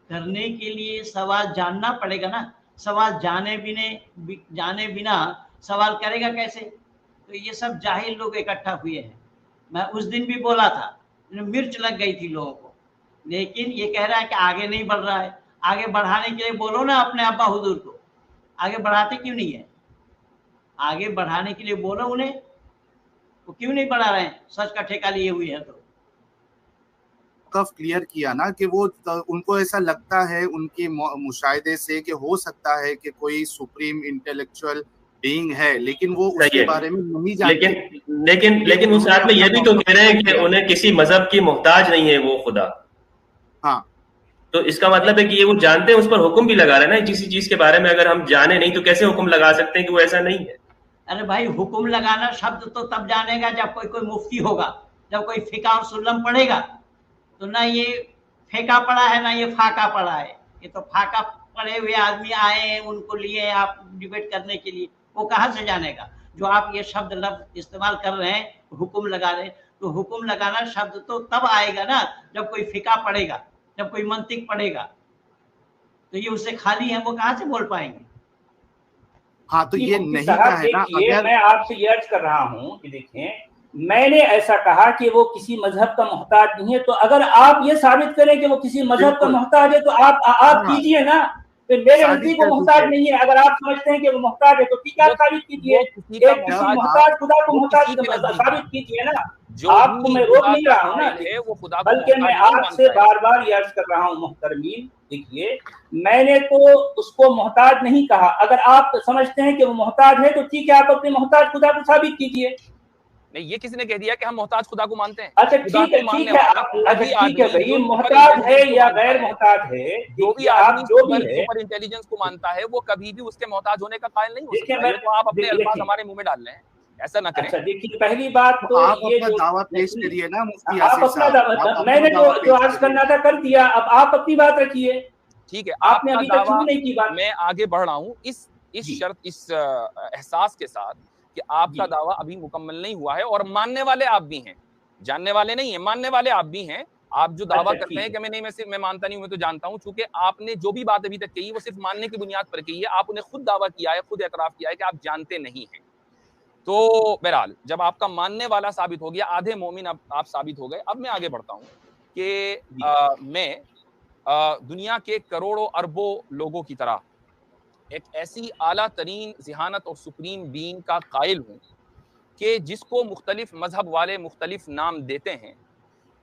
करने के लिए सवाल जानना पड़ेगा ना, सवाल जाने बिना सवाल करेगा कैसे? तो ये सब जाहिल लोग इकट्ठा हुए हैं। मैं उस दिन भी बोला था, मिर्च लग गई थी लोगों को, लेकिन ये कह रहा है कि आगे नहीं बढ़ रहा है। आगे बढ़ाने के लिए बोलो ना अपने अब्बा हुजूर को, आगे बढ़ाते क्यों नहीं है? आगे बढ़ाने के लिए बोलो उन्हें, वो क्यों नहीं बढ़ा रहे हैं? सच का ठेका लिए हुए हैं। तो क्लियर किया ना कि वो उनको ऐसा लगता है उनके मुशाहिदे से कि हो सकता है कि कोई सुप्रीम इंटेलेक्चुअल बीइंग है, लेकिन वो उसके बारे में नहीं जानते। लेकिन उस साथ में ये भी तो कह रहे हैं कि उन्हें किसी मजहब की मोहताज नहीं है वो खुदा। हाँ, तो इसका मतलब है कि ये वो जानते हैं, उस पर हुक्म भी लगा रहे हैं ना। किसी चीज के बारे में अगर हम जाने नहीं तो कैसे हुक्म लगा सकते हैं कि वो ऐसा नहीं है? अरे भाई, हुक्म लगाना शब्द तो तब जानेगा जब कोई मुफ्ती होगा, जब कोई फिका और सुल्लम पढ़ेगा। तो ना ये फेंका पड़ा है ना ये फाका पड़ा है, ये तो फाका पड़े हुए आदमी आए हैं, उनको लिए आप डिबेट करने के लिए, वो कहाँ से जानेगा? जो आप ये शब्द लफ्ज इस्तेमाल कर रहे हैं, हुक्म लगा रहे हैं, तो हुक्म लगाना शब्द तो तब आएगा ना जब कोई फिका पढ़ेगा, जब कोई मंतिक पढ़ेगा। तो ये उससे खाली है, वो कहाँ से बोल पाएंगे? हाँ, तो ये नहीं कहा है ना। अगर मैं आपसे ये अर्ज कर रहा हूँ कि देखें, मैंने ऐसा कहा कि वो किसी मजहब का मोहताज नहीं है, तो अगर आप ये साबित करें कि वो किसी मजहब का मोहताज है तो आप कीजिए ना। तो मेरे नजदीक वो मोहताज नहीं है। अगर आप समझते हैं कि वो मोहताज है तो ठीक है, आप साबित कीजिए। मोहताज खुदा को मोहताज साबित कीजिए ना। आपको मैं रोक नहीं रहा हूँ ना, बल्कि मैं आपसे बार बार ये अर्ज कर रहा हूँ मोहतरमीन, देखिए मैंने तो उसको मोहताज नहीं कहा। अगर आप समझते हैं कि वो मोहताज है तो ठीक है, आप अपने मोहताज खुदा को साबित कीजिए। नहीं, ये किसी ने कह दिया कि हम मोहताज खुदा को मानते हैं? अच्छा ठीक है भाई, मोहताज है या गैर मोहताज है, जो भी आदमी सुपर इंटेलिजेंस को मानता है वो कभी भी उसके मोहताज होने का कायल नहीं हो सकता। तो आप अपने अल्फाज हमारे मुंह में डाल रहे हैं, ऐसा ना करें। अच्छा देखिए, पहली बात तो आप अपना दावा पेश करिए ना मुफ्ती यासिर साहब। मैंने जो अर्ज करना था कर दिया, अब आप अपनी बात रखिए। ठीक है, आपने अभी तक शुरू नहीं की बात। मैं आगे बढ़ रहा हूँ इस शर्त, इस एहसास के साथ कि आपका दावा अभी मुकम्मल नहीं हुआ है और मानने वाले आप भी हैं। जानने वाले नहीं है, मानने वाले आप भी हैं। आप जो दावा करते हैं कि मैं मानता नहीं हूं, मैं तो जानता हूं, चूंकि आपने जो भी बात अभी तक कही वो सिर्फ मानने की बुनियाद पर कही है। आप उन्हें खुद दावा किया है, खुद एतराफ किया है कि आप जानते नहीं हैं। तो बहरहाल जब आपका मानने वाला साबित हो गया, आधे मोमिन आप साबित हो गए। अब मैं आगे बढ़ता हूं कि मैं दुनिया के करोड़ों अरबों लोगों की तरह एक ऐसी आला तरीन ज़िहानत और सुप्रीम बीइंग का कायल हूं कि जिसको मुख्तलिफ मजहब वाले मुख्तलिफ नाम देते हैं।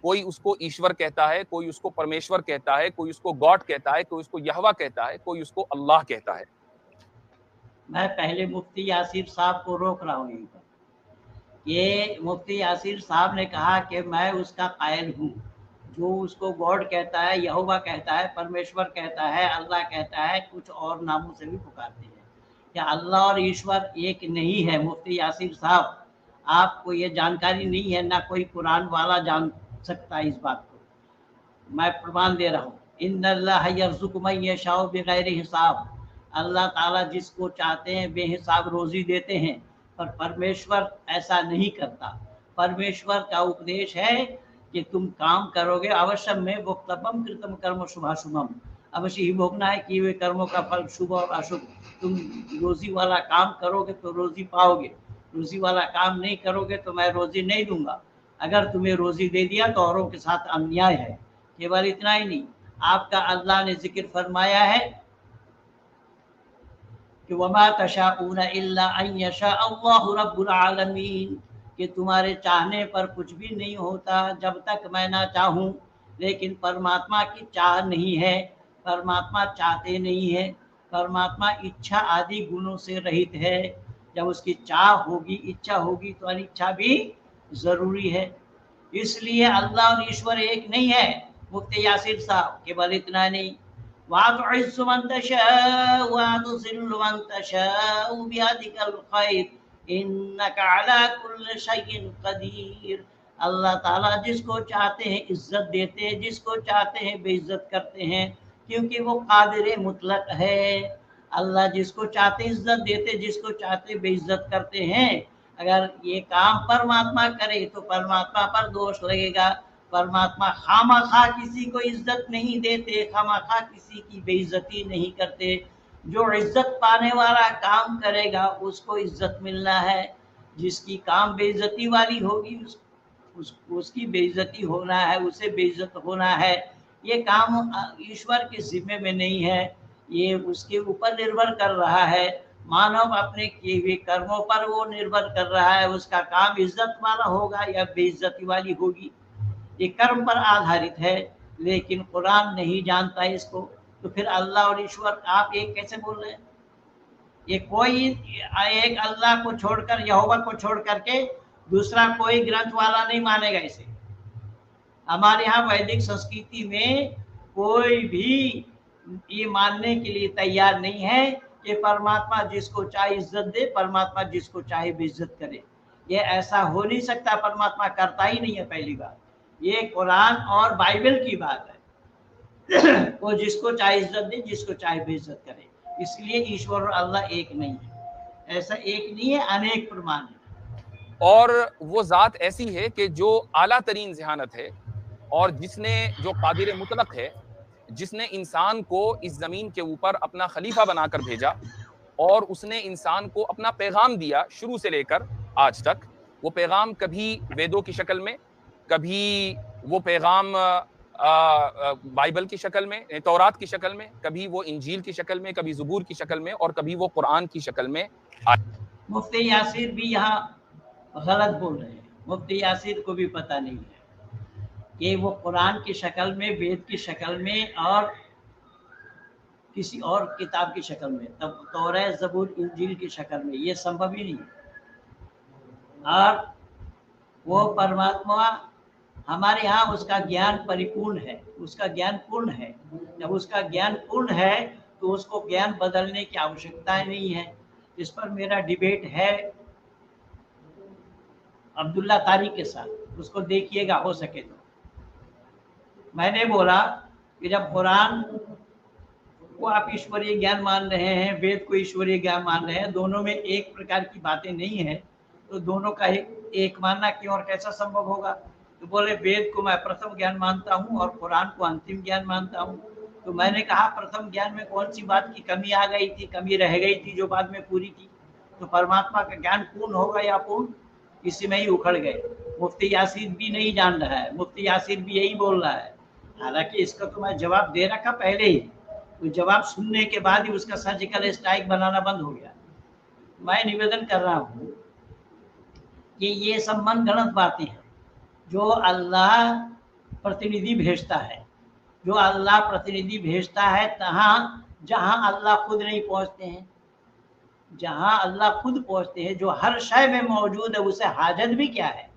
कोई उसको ईश्वर कहता है, कोई उसको परमेश्वर कहता है, कोई उसको गॉड कहता है, कोई उसको यहवा कहता है, कोई उसको अल्लाह कहता है। मैं पहले मुफ्ती यासिर साहब को रोक रहा हूँ यहीं पर। ये मुफ्ती यासिर साहब ने कहा कि मैं उसका कायल हूँ। जो उसको गॉड कहता है, यहोवा कहता है, परमेश्वर कहता है, अल्लाह कहता है, कुछ और नामों से भी पुकारते हैं। क्या अल्लाह और ईश्वर एक नहीं है? मुफ्ती यासिर साहब, आपको ये जानकारी नहीं है, ना कोई कुरान वाला जान सकता है इस बात को। मैं प्रमाण दे रहा हूँ, इन्नल्लाह यर्ज़ुक़ु मन यशाउ बिग़ैरि हिसाब। अल्लाह ताला जिसको चाहते हैं बेहिसाब रोजी देते हैं, पर परमेश्वर ऐसा नहीं करता। परमेश्वर का उपदेश है कि तुम काम करोगे, अवश्यम में वक्तव्यम कृतम कर्म शुभाशुभम, अवश्य ही भोगना है कि वे कर्मों का फल शुभ और अशुभ। तुम रोजी वाला काम करोगे तो रोजी पाओगे, रोजी वाला काम नहीं करोगे तो मैं रोजी नहीं दूंगा। अगर तुम्हें रोजी दे दिया तो औरों के साथ अन्याय है। केवल इतना ही नहीं, आपका अल्लाह ने जिक्र फरमाया है कि वमा तशाऊना इल्ला अन यशा अल्लाहु रब्बुल आलमीन, कि तुम्हारे चाहने पर कुछ भी नहीं होता जब तक मैं ना चाहूँ। लेकिन परमात्मा की चाह नहीं है, परमात्मा चाहते नहीं है, परमात्मा इच्छा आदि गुणों से रहित है। जब उसकी चाह होगी, इच्छा होगी, तो अनिच्छा भी ज़रूरी है। इसलिए अल्लाह और ईश्वर एक नहीं है। मुफ्ती यासिर साहब, केवल इतना नहीं, वातुइस्सु मन तशाउ वातुज़िल्लु मन तशाउ बियदिकल खैर इन्नका अला कुल्लि शैइन कदीर। अल्लाह ताला जिसको चाहते हैं इज्जत देते हैं, जिसको चाहते हैं बेइज्जत करते हैं, क्योंकि वो कादिर मुतलक है। अल्लाह जिसको चाहते इज्जत देते, जिसको चाहते बेइज्जत करते हैं। अगर ये काम परमात्मा करे तो परमात्मा पर दोष लगेगा। परमात्मा खामखा किसी को इज्जत नहीं देते, खामखा किसी की बेइज्जती नहीं करते। जो इज्जत पाने वाला काम करेगा उसको इज्जत मिलना है, जिसकी काम बेइज्जती वाली होगी उसकी बेइज्जती होना है, उसे बेइज्जत होना है। ये काम ईश्वर के जिम्मे में नहीं है, ये उसके ऊपर निर्भर कर रहा है। मानव अपने किए हुए कर्मों पर वो निर्भर कर रहा है, उसका काम इज्जत वाला होगा या बेइज्जती वाली होगी। ये कर्म पर आधारित है, लेकिन कुरान नहीं जानता इसको। तो फिर अल्लाह और ईश्वर आप एक कैसे बोल रहे हैं? ये कोई एक अल्लाह को छोड़कर, यहोवा को छोड़ करके दूसरा कोई ग्रंथ वाला नहीं मानेगा इसे। हमारे यहाँ वैदिक संस्कृति में कोई भी ये मानने के लिए तैयार नहीं है कि परमात्मा जिसको चाहे इज्जत दे, परमात्मा जिसको चाहे बेइज्जत करे। ये ऐसा हो नहीं सकता, परमात्मा करता ही नहीं है। पहली बात, ये कुरान और बाइबल की बात है। वो जिसको चाहे इज्जत दे, जिसको चाहे बेइज्जत करे। इसलिए ईश्वर और अल्लाह एक नहीं है, ऐसा एक नहीं है, अनेक प्रमाण है। और वो ज़ात ऐसी है कि जो आला तरीन ज़िहानत है, और जिसने, जो कादिर मुतलक है, जिसने इंसान को इस ज़मीन के ऊपर अपना खलीफा बनाकर भेजा, और उसने इंसान को अपना पैगाम दिया शुरू से लेकर आज तक। वो पैगाम कभी वेदों की शक्ल में, कभी वो पैगाम बाइबल की शक्ल में, तौरात की शक्ल में, कभी वो इंजील की शक्ल में, कभी ज़बूर की शक्ल में, और कभी वो कुरान की शक्ल में। मुफ्ती यासिर भी यहाँ गलत बोल रहे हैं। मुफ्ती यासिर को भी पता नहीं है कि वो कुरान की शक्ल में, वेद की शक्ल में, और किसी और किताब की शक्ल में, तब तौरात, ज़बूर, इंजील की शक्ल में, ये संभव ही नहीं है। और वो परमात्मा हमारे यहाँ उसका ज्ञान परिपूर्ण है, उसका ज्ञान पूर्ण है। जब उसका ज्ञान पूर्ण है तो उसको ज्ञान बदलने की आवश्यकता नहीं है। इस पर मेरा डिबेट है अब्दुल्ला तारिक के साथ, उसको देखिएगा हो सके तो। मैंने बोला कि जब कुरान को आप ईश्वरीय ज्ञान मान रहे हैं, वेद को ईश्वरीय ज्ञान मान रहे हैं, दोनों में एक प्रकार की बातें नहीं है, तो दोनों का एक मानना क्यों और कैसा संभव होगा? तो बोले वेद को मैं प्रथम ज्ञान मानता हूँ और कुरान को अंतिम ज्ञान मानता हूँ। तो मैंने कहा प्रथम ज्ञान में कौन सी बात की कमी आ गई थी, कमी रह गई थी जो बाद में पूरी की? तो परमात्मा का ज्ञान पूर्ण होगा या पूर्ण, इसी में ही उखड़ गए। मुफ्ती यासीर भी नहीं जान रहा है, मुफ्ती यासीर भी यही बोल रहा है। हालांकि इसका तो मैं जवाब दे रखा पहले ही, तो जवाब सुनने के बाद ही उसका सर्जिकल स्ट्राइक बनाना बंद हो गया। मैं निवेदन कर रहा हूँ कि ये सब मन गणत बातें हैं जो अल्लाह प्रतिनिधि भेजता है, जो अल्लाह प्रतिनिधि भेजता है जहाँ अल्लाह खुद नहीं पहुँचते हैं, जहाँ अल्लाह खुद पहुँचते हैं, जो हर शय में मौजूद है, उसे हाजत भी क्या है?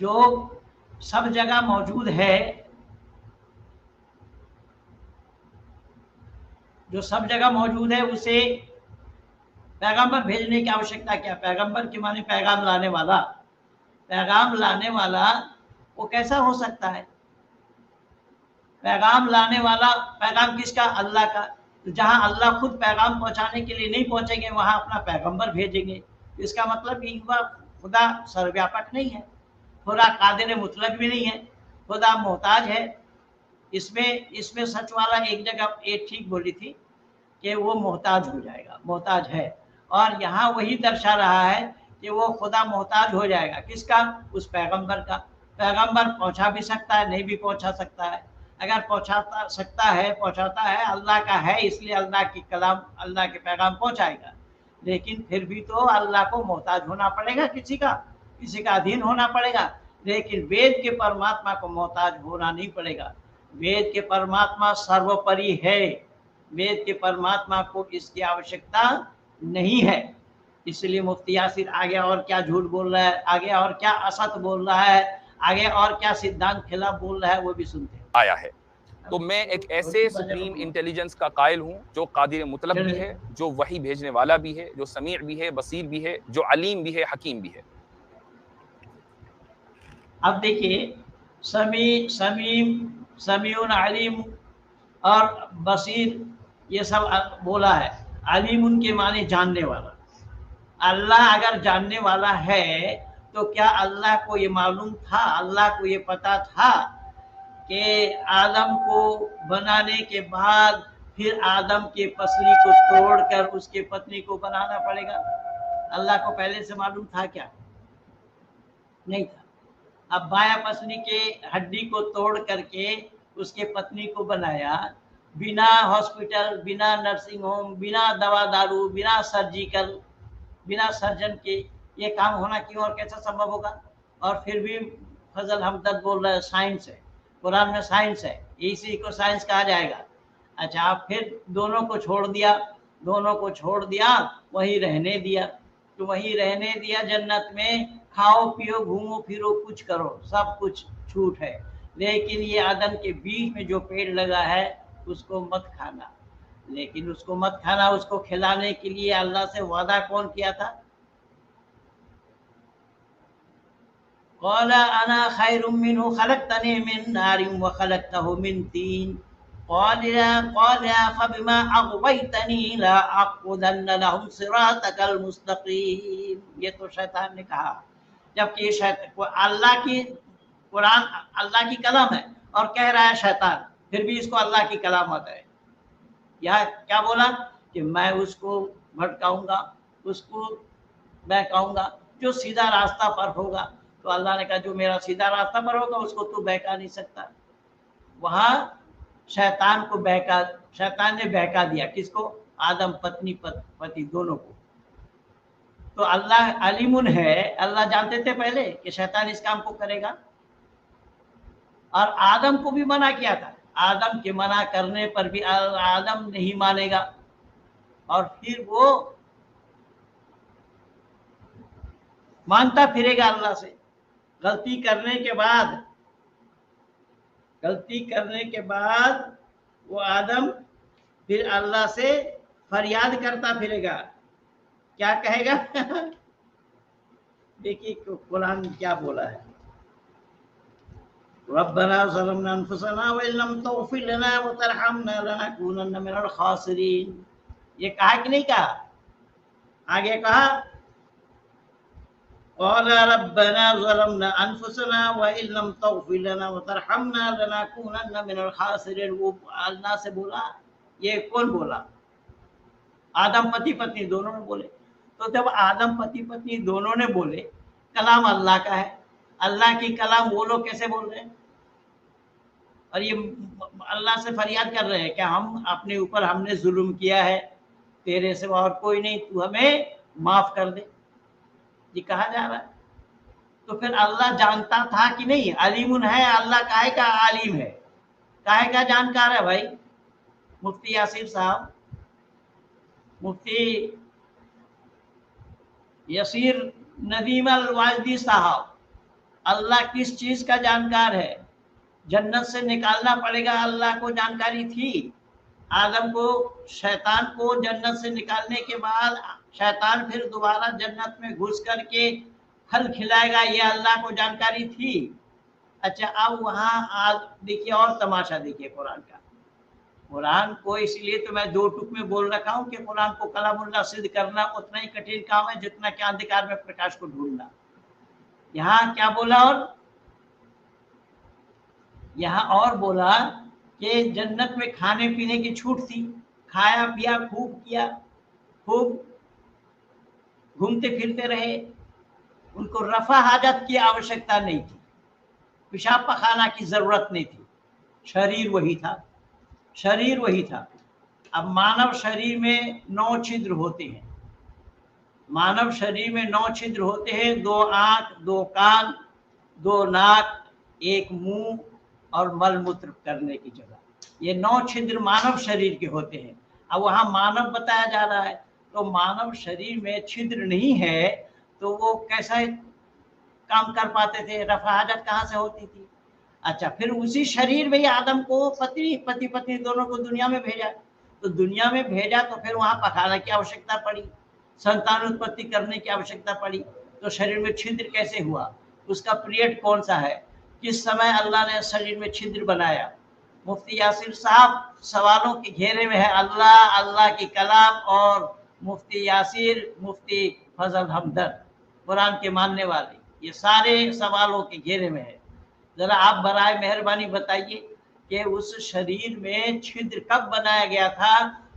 जो सब जगह मौजूद है, जो सब जगह मौजूद है, उसे पैगाम्बर भेजने की आवश्यकता क्या? पैगाम्बर के माने पैगाम लाने वाला। पैगाम लाने वाला वो कैसा हो सकता है? पैगाम लाने वाला, पैगाम किसका? अल्लाह का। तो जहां अल्लाह खुद पैगाम पहुंचाने के लिए नहीं पहुंचेंगे, वहां अपना पैगंबर भेजेंगे। इसका मतलब कि खुदा सर्वव्यापक नहीं है, खुदा कादिर मुतलक भी नहीं है, खुदा मोहताज है। इसमें सच वाला एक जगह एक ठीक बोली थी कि वो मोहताज हो जाएगा, मोहताज है। और यहाँ वही दर्शा रहा है कि वो खुदा मोहताज हो जाएगा। किसका? उस पैगंबर का। पैगंबर पहुंचा भी सकता है, नहीं भी पहुंचा सकता है। अगर पहुंचाता है अल्लाह का है, इसलिए अल्लाह की कलाम, अल्लाह के पैगाम पहुंचाएगा। लेकिन फिर भी तो अल्लाह को मोहताज होना पड़ेगा, किसी का अधीन होना पड़ेगा। लेकिन वेद के परमात्मा को मोहताज होना नहीं पड़ेगा। वेद के परमात्मा सर्वोपरि है, वेद के परमात्मा को इसकी आवश्यकता नहीं है। इसलिए मुफ्ती यासिर आगे और क्या झूठ बोल रहा है, आगे और क्या असत बोल रहा है, आगे और क्या सिद्धांत खिलाफ बोल रहा है, वो भी सुनते हैं। आया है तो मैं एक ऐसे सुप्रीम इंटेलिजेंस का कायल हूं जो कादिर मुतलक भी है, जो वही भेजने वाला भी है, जो समीअ भी है, बसीर भी है, जो अलीम भी है, हकीम भी है। अब देखिए, समीउन अलीम और बसीर ये सब बोला है। अलीम उनके माने जानने वाला। अल्लाह अगर जानने वाला है तो क्या अल्लाह को ये मालूम था, अल्लाह को ये पता था कि आदम को बनाने के बाद फिर आदम के पसली को तोड़कर उसके पत्नी को बनाना पड़ेगा? अल्लाह को पहले से मालूम था क्या? नहीं था। अब बाया पसली के हड्डी को तोड़ करके उसके पत्नी को बनाया, बिना हॉस्पिटल, बिना नर्सिंग होम, बिना दवा दारू, बिना सर्जिकल, बिना सर्जन के ये काम होना क्यों और कैसा संभव होगा? और फिर भी फजल हमदर्द बोल रहा है साइंस है, कुरान में साइंस है, इसी को साइंस कहा जाएगा। अच्छा, आप फिर दोनों को छोड़ दिया, वहीं रहने दिया। तो वहीं रहने दिया जन्नत में, खाओ पियो घूमो फिरो कुछ करो, सब कुछ छूट है। लेकिन ये आदम के बीच में जो पेड़ लगा है उसको मत खाना। लेकिन उसको मत खाना, उसको खिलाने के लिए अल्लाह से वादा कौन किया था? क़ाला अना खैरुम मिन्हु खलक़तनी मिन नारिन व खलक़तहु मिन तीन क़ाला फबिमा अग़वैतनी लअक़उदन्न लहुम सिरातकल मुस्तक़ीम। ये तो शैतान ने कहा, जबकि कुरान अल्लाह की कलाम है और कह रहा है शैतान, फिर भी इसको अल्लाह की कलाम आता है। यह क्या बोला कि मैं उसको भटकाऊंगा, उसको बहकाऊंगा जो सीधा रास्ता पर होगा। तो अल्लाह ने कहा जो मेरा सीधा रास्ता पर होगा उसको तू बहका नहीं सकता। वहां शैतान ने बहका दिया किसको? आदम पत्नी पति दोनों को। तो अल्लाह अलीमुन है, अल्लाह जानते थे पहले कि शैतान इस काम को करेगा, और आदम को भी मना किया था। आदम के मना करने पर भी आदम नहीं मानेगा, और फिर वो मानता फिरेगा अल्लाह से। गलती करने के बाद वो आदम फिर अल्लाह से फरियाद करता फिरेगा। क्या कहेगा? देखिए कुरान क्या बोला है, रब्बना ज़लमना अनफुसना व इल्लम तग़फिर लना व तरहमना लनकूनन्न मिनल खासिरीन। ये कहा कि नहीं कहा? आगे कहा क़ाला रब्बना ज़लमना अनफुसना व इन लम तग़फिर लना व तरहमना लनकूनन्ना मिनल खासिरीन। वो अल्लाह से बोला, ये कौन बोला? आदम पति पत्नी दोनों ने बोले। तो जब आदम पति पत्नी दोनों ने बोले, कलाम अल्लाह का है, अल्लाह की कलाम वो लोग कैसे बोल रहे हैं? और ये अल्लाह से फरियाद कर रहे हैं कि हम अपने ऊपर हमने जुल्म किया है, तेरे सिवा और कोई नहीं, तू हमें माफ कर दे। ये कहा जा रहा है। तो फिर अल्लाह जानता था कि नहीं? अलीमुन है, अल्लाह काहे का आलिम है, काहे का जानकार है भाई? मुफ्ती यासीर साहब, मुफ्ती यसीर नदीम अल-वाजदी साहब, अल्लाह किस चीज का जानकार है? जन्नत से निकालना पड़ेगा, अल्लाह को जानकारी थी। आदम को, शैतान को जन्नत से निकालने के बाद शैतान फिर दोबारा जन्नत में घुस करके फल खिलाएगा, ये अल्लाह को जानकारी थी। अच्छा, अब वहाँ देखिए और तमाशा देखिए कुरान का। कुरान को इसलिए तो मैं दो टुक में बोल रखा हूँ कि कुरान को कलामुल्लाह सिद्ध करना उतना ही कठिन काम है जितना कि अंधकार में प्रकाश को ढूंढना। यहाँ क्या बोला? और यहाँ और बोला कि जन्नत में खाने पीने की छूट थी, खाया पिया, खूब किया, खूब घूमते फिरते रहे, उनको रफा हाजत की आवश्यकता नहीं थी, पेशाब पखाना की जरूरत नहीं थी, शरीर वही था, शरीर वही था। अब मानव शरीर में 9 छिद्र होते हैं, मानव शरीर में 9 छिद्र होते हैं, 2 आंख, 2 कान, 2 नाक, 1 मुंह और मलमूत्र करने की जगह। ये 9 छिद्र मानव शरीर के होते हैं। अब वहाँ मानव बताया जा रहा है, तो मानव शरीर में छिद्र नहीं है तो वो कैसा काम कर पाते थे? रफा हाजत कहाँ से होती थी? अच्छा, फिर उसी शरीर में ही आदम को पति पत्नी दोनों को दुनिया में भेजा। तो दुनिया में भेजा तो फिर वहाँ पकाने की आवश्यकता पड़ी, संतान उत्पत्ति करने की आवश्यकता पड़ी। तो शरीर में छिद्र कैसे हुआ? उसका पीरियड कौन सा है? किस समय अल्लाह ने शरीर में छिद्र बनाया? मुफ्ती यासिर साहब सवालों के घेरे में है। अल्लाह, अल्लाह की कलाम और मुफ्ती यासिर, मुफ्ती फजल हमदर्द, कुरान के मानने वाले, ये सारे सवालों के घेरे में है। जरा आप बराए मेहरबानी बताइए कि उस शरीर में छिद्र कब बनाया गया था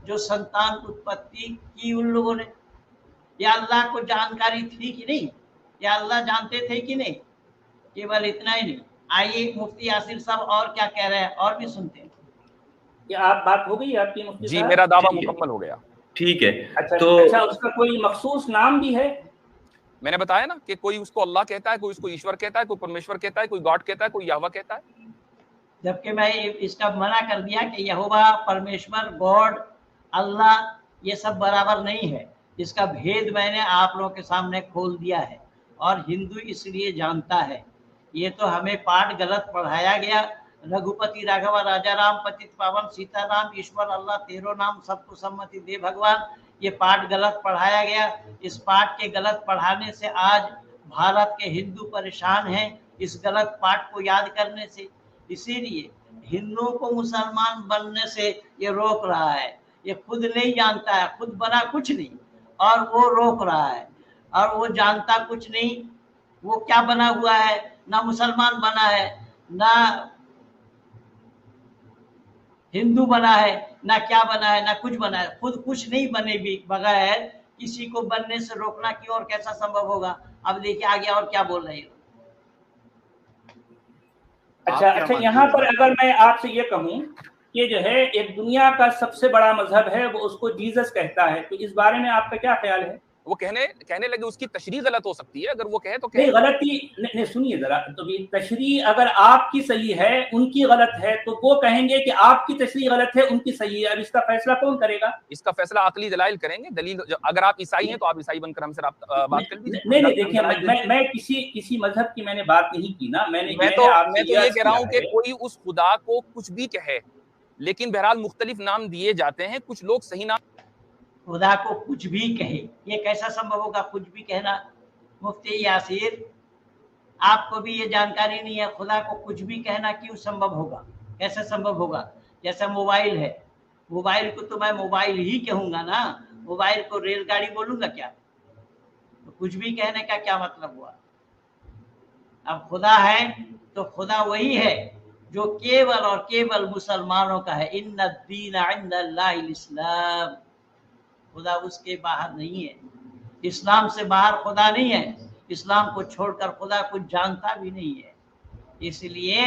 जो संतान उत्पत्ति की उन लोगों ने? या अल्लाह को जानकारी थी कि नहीं? या अल्लाह जानते थे कि नहीं? केवल इतना ही नहीं। आइए मुफ्ती यासिर साहब और क्या कह रहे हैं और भी सुनते हैं। क्या आप बात हो गई आपकी मुफ्ती जी, साहब? मेरा दावा मुकम्मल हो गया। ठीक है। अच्छा, तो अच्छा, उसका कोई मखसूस नाम भी है? मैंने बताया ना कि कोई उसको अल्लाह कहता है, कोई उसको ईश्वर कहता है, कोई परमेश्वर कहता है, कोई गॉड कहता है, कोई यहोवा कहता है। जबकि मैं इसका मना कर दिया कि यहोवा, परमेश्वर, गॉड, अल्लाह ये सब बराबर नहीं है। इसका भेद मैंने आप लोगों के सामने खोल दिया है और हिंदू इसलिए जानता है। ये तो हमें पाठ गलत पढ़ाया गया। रघुपति राघव राजा राम पतित पावन सीताराम ईश्वर अल्लाह तेरो नाम सबको सम्मति दे भगवान, ये पाठ गलत पढ़ाया गया। इस पाठ के गलत पढ़ाने से आज भारत के हिंदू परेशान हैं, इस गलत पाठ को याद करने से। इसीलिए हिंदुओं को मुसलमान बनने से ये रोक रहा है। ये खुद नहीं जानता है, खुद बना कुछ नहीं और वो रोक रहा है। और वो जानता कुछ नहीं, वो क्या बना हुआ है? ना मुसलमान बना है, ना हिंदू बना है, ना क्या बना है, ना कुछ बना है। खुद कुछ नहीं बने भी बगैर किसी को बनने से रोकना की और कैसा संभव होगा? अब देखिए आगे और क्या बोल रहे हो। अच्छा, यहाँ पर अगर मैं आपसे ये कहूँ कि जो है एक दुनिया का सबसे बड़ा मजहब है वो उसको जीसस कहता है, तो इस बारे में आपका क्या ख्याल है? वो कहने लगे उसकी तशरीह गलत हो सकती है। अगर वो कहे तो कहे। नहीं, गलती नहीं, सुनिए जरा। तो तशरीह अगर आपकी सही है, उनकी गलत है, तो वो कहेंगे कि आपकी तशरीह गलत है, उनकी सही है। अब इसका फैसला कौन करेगा? इसका फैसला अकली दलाइल करेंगे। दलील, अगर आप ईसाई हैं तो आप ईसाई बनकर हमसे बात कर लीजिए। नहीं, देखिए, मैं किसी मजहब की मैंने बात नहीं की ना। मैं तो ये कह रहा हूँ कि कोई उस खुदा को कुछ भी कहे, लेकिन बहरहाल मुख्तलिफ नाम दिए जाते हैं। कुछ लोग सही नाम खुदा को कुछ भी कहे, ये कैसा संभव होगा? कुछ भी कहना। मुफ्ती यासिर, आपको भी ये जानकारी नहीं है, खुदा को कुछ भी कहना क्यों संभव होगा? कैसे संभव होगा? जैसा मोबाइल है, मोबाइल को तो मैं मोबाइल ही कहूंगा ना, मोबाइल को रेलगाड़ी बोलूंगा क्या? तो कुछ भी कहने का क्या मतलब हुआ? अब खुदा है तो खुदा वही है जो केवल और केवल मुसलमानों का है। इन्ना दीन इंदल्लाहिल इस्लाम, खुदा उसके बाहर नहीं है। इस्लाम से बाहर खुदा नहीं है। इस्लाम को छोड़कर खुदा कुछ जानता भी नहीं है। इसलिए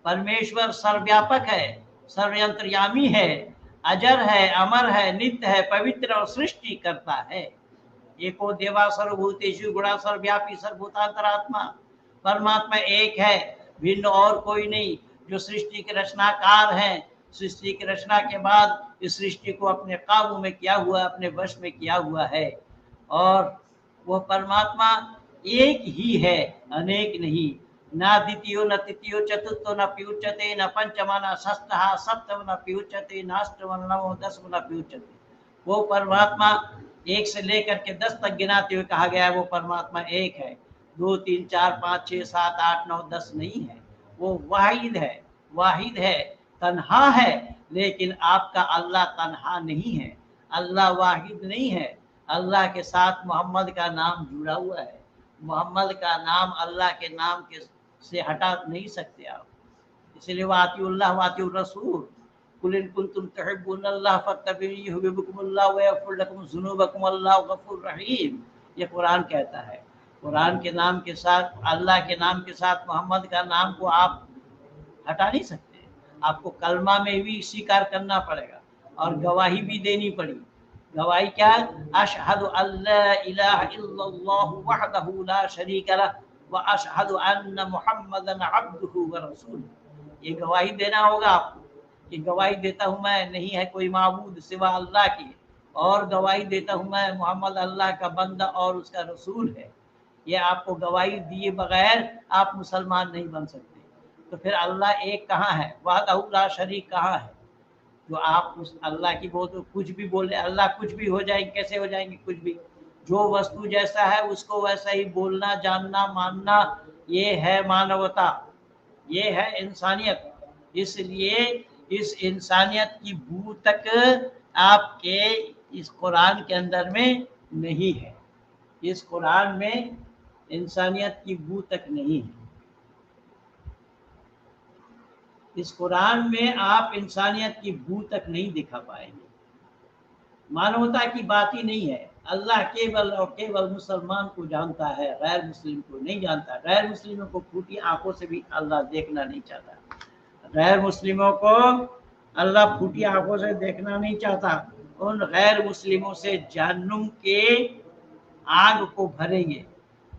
परमेश्वर सर्वव्यापक है, सर्वयंत्रयामी है, अजर है, अमर है, नित्य है, पवित्र और सृष्टि करता है। एको देवा सर्वभूतेषु गुणा सर्वव्यापी सर्वभूतांतरात्मा। परमात्मा एक है, भिन्न और कोई नहीं, जो सृष्टि के रचनाकार है। सृष्टि की रचना के बाद इस सृष्टि को अपने काबू में किया हुआ, अपने वश में किया हुआ है। और वह परमात्मा एक ही है, अनेक नहीं। ना द्वितीयो न तृतीयो चतुर्थो न प्युच्यते, न पंचमा न षष्ठः सप्तम न प्युच्यते, नाष्टम नवो दसम न प्युच्यते। वो परमात्मा एक से लेकर के 10 तक गिनाते हुए कहा गया है वो परमात्मा एक है। 2 3 4 5 6 7 8 9 10 नहीं है। वो वाहिद है, वाहिद है, तन्हा है। लेकिन आपका अल्लाह तन्हा नहीं है, अल्लाह वाहिद नहीं है। अल्लाह के साथ मोहम्मद का नाम जुड़ा हुआ है। मोहम्मद का नाम अल्लाह के नाम के से हटा नहीं सकते आप। इसलिए वातिउल्लाह वातिउर रसूल, कुल इन कुंतुम तुहिब्बुनल्लाह फत्तबिऊनी युहिब्बुकुमुल्लाह व यग़फिर लकुम ज़ुनूबकुम वल्लाहु गफूरुर रहीम। ये कुरान कहता है। कुरान के नाम के साथ, अल्लाह के नाम के साथ मोहम्मद का नाम को आप हटा नहीं सकते। आपको कलमा में भी स्वीकार करना पड़ेगा और गवाही भी देनी पड़ी। गवाही क्या? अशहदु अल्ला इलाहा इल्लल्लाहु वहदहु ला शरीका लह व अशहदु अन्न मुहम्मदन अब्दुहु व रसूलुहु। ये गवाही देना होगा आपको कि गवाही देता हूँ मैं नहीं है कोई माबूद सिवा अल्लाह की, और गवाही देता हूँ मैं मोहम्मद अल्लाह का बंदा और उसका रसूल है। ये आपको गवाही दिए बगैर आप मुसलमान नहीं बन सकते। तो फिर अल्लाह एक कहाँ है? वहदहु ला शरीक कहाँ है? जो आप उस अल्लाह की वो तो कुछ भी बोले, अल्लाह कुछ भी हो जाएंगे। कैसे हो जाएंगे कुछ भी? जो वस्तु जैसा है उसको वैसा ही बोलना, जानना, मानना, ये है मानवता, ये है इंसानियत। इसलिए इस इंसानियत की बू तक आपके इस कुरान के अंदर में नहीं है। इस कुरान में इंसानियत की बू तक नहीं है। इस कुरान में आप इंसानियत की बू तक नहीं दिखा पाएंगे। मानवता की बात ही नहीं है। अल्लाह केवल और केवल मुसलमान को जानता है, गैर मुस्लिम को नहीं जानता। गैर मुस्लिमों को फूटी आंखों से भी अल्लाह देखना नहीं चाहता। गैर मुस्लिमों को अल्लाह फूटी आंखों से देखना नहीं चाहता। उन गैर मुस्लिमों से जहन्नुम के आग को भरेंगे।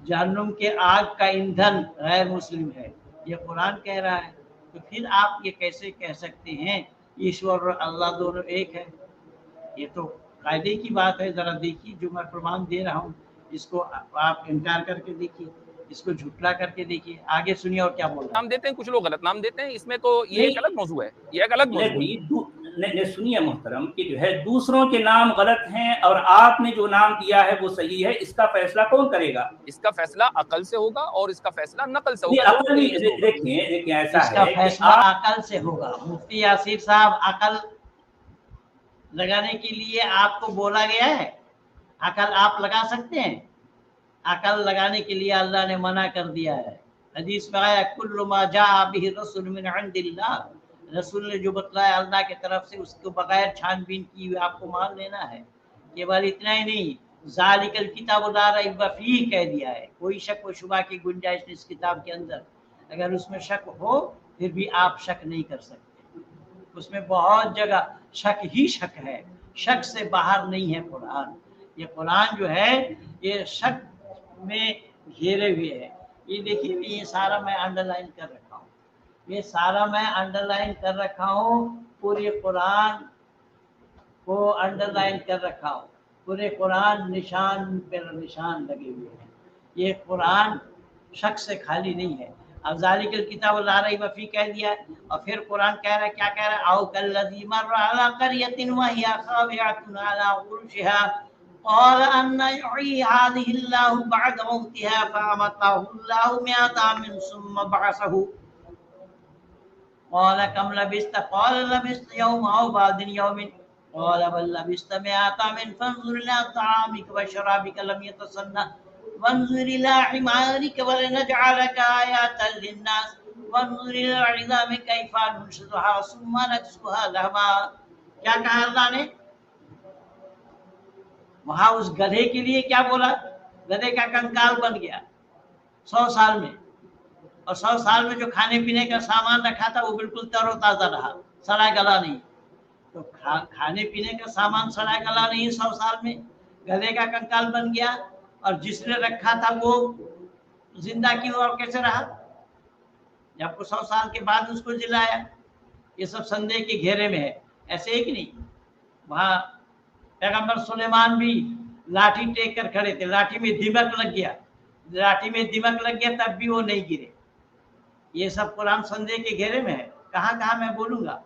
जहन्नुम के आग का ईंधन गैर मुस्लिम है, ये कुरान कह रहा है। तो फिर आप ये कैसे कह सकते हैं ईश्वर और अल्लाह दोनों एक है? ये तो कायदे की बात है। जरा देखिए जो मैं प्रमाण दे रहा हूँ, इसको आप इनकार करके देखिए, इसको झुटला करके देखिए। आगे सुनिए और क्या बोल रहे हैं। नाम देते हैं, कुछ लोग गलत नाम देते हैं। इसमें तो ये एक अलग मौजू है, ये एक अलग मौजू है। सुनिए मोहतरम कि जो है दूसरों के नाम गलत हैं और आपने जो नाम दिया है वो सही है। इसका फैसला कौन करेगा? इसका फैसला अकल से होगा और इसका फैसला नकल से होगा। देखिए ऐसा इसका फैसला अकल से होगा। मुफ्ती यासीर साहब, अकल लगाने के लिए आपको बोला गया है? अकल आप लगा सकते हैं? अकल लगाने के लिए अल्लाह ने मना कर दिया है। हदीस में आया कुल्लु मा जाअ बिहि रसूल मिन इंदिल्लाह, रसूल ने जो बतलाया अल्लाह की तरफ से उसको बगैर छानबीन किए हुए आपको मान लेना है। केवल इतना ही नहीं, ज़ालिकल किताबु ला रैब फीह कह दिया है। कोई शक व शुबा की गुंजाइश नहीं इस किताब के अंदर। अगर उसमें शक हो फिर भी आप शक नहीं कर सकते। उसमें बहुत जगह शक ही शक है, शक से बाहर नहीं है कुरान। ये कुरान जो है ये शक में घेरे हुए है। ये देखिए, ये सारा मैं अंडरलाइन कर रखा हूँ, ये सारा मैं अंडरलाइन कर रखा हूँ। पूरे कुरान को अंडरलाइन कर रखा हूँ। पूरे कुरान निशान पर निशान लगे हुए हैं। ये कुरान शक से खाली नहीं है। अब ज़ालिकल किताब ला रैब फीह कह दिया है और फिर कुरान कह रहा है, क्या कह रहा है? औ कल्लज़ी मर्रा अला क़र्यतिन वहिय ख़ावियतुन अला उरूशिहा क़ाल अन्ना युहयी हाज़िहिल्लाहु बअद मौतिहा फ़अमातहु मिअता आमिन सुम्मा बअसहु क़ाल कम लबिस्त क़ाल लबिस्त यौमन औ बअद यौमिन क़ाल बल लबिस्त मिअता आमिन फ़न्ज़ुर इला तआमिक व शराबिक लम यतसन्ना वंजुर इला हिमारिक वलनजअलका आयातल लिन्नास वंजुर इला इज़ामि कैफा नुनशिजुहा सुम्मा नक्सुहा लहमा। क्या कहा अल्लाह ने वहां? उस गधे के लिए क्या बोला? गधे का कंकाल बन गया 100 साल में, और 100 साल में जो खाने पीने का सामान रखा था वो बिल्कुल तरोताजा रहा, सड़ा गला नहीं। तो खाने पीने का सामान सड़ा गला नहीं 100 साल में, गधे का कंकाल बन गया, और जिसने रखा था वो जिंदा क्यों और कैसे रहा जब 100 साल के बाद उसको जिलाया? ये सब संदेह के घेरे में है। ऐसे ही कि नहीं, वहां पैगंबर सुलेमान भी लाठी टेक कर खड़े थे, लाठी में दिमक लग गया, तब भी वो नहीं गिरे। ये सब कुरान संदेह के घेरे में है। कहाँ कहाँ मैं बोलूंगा,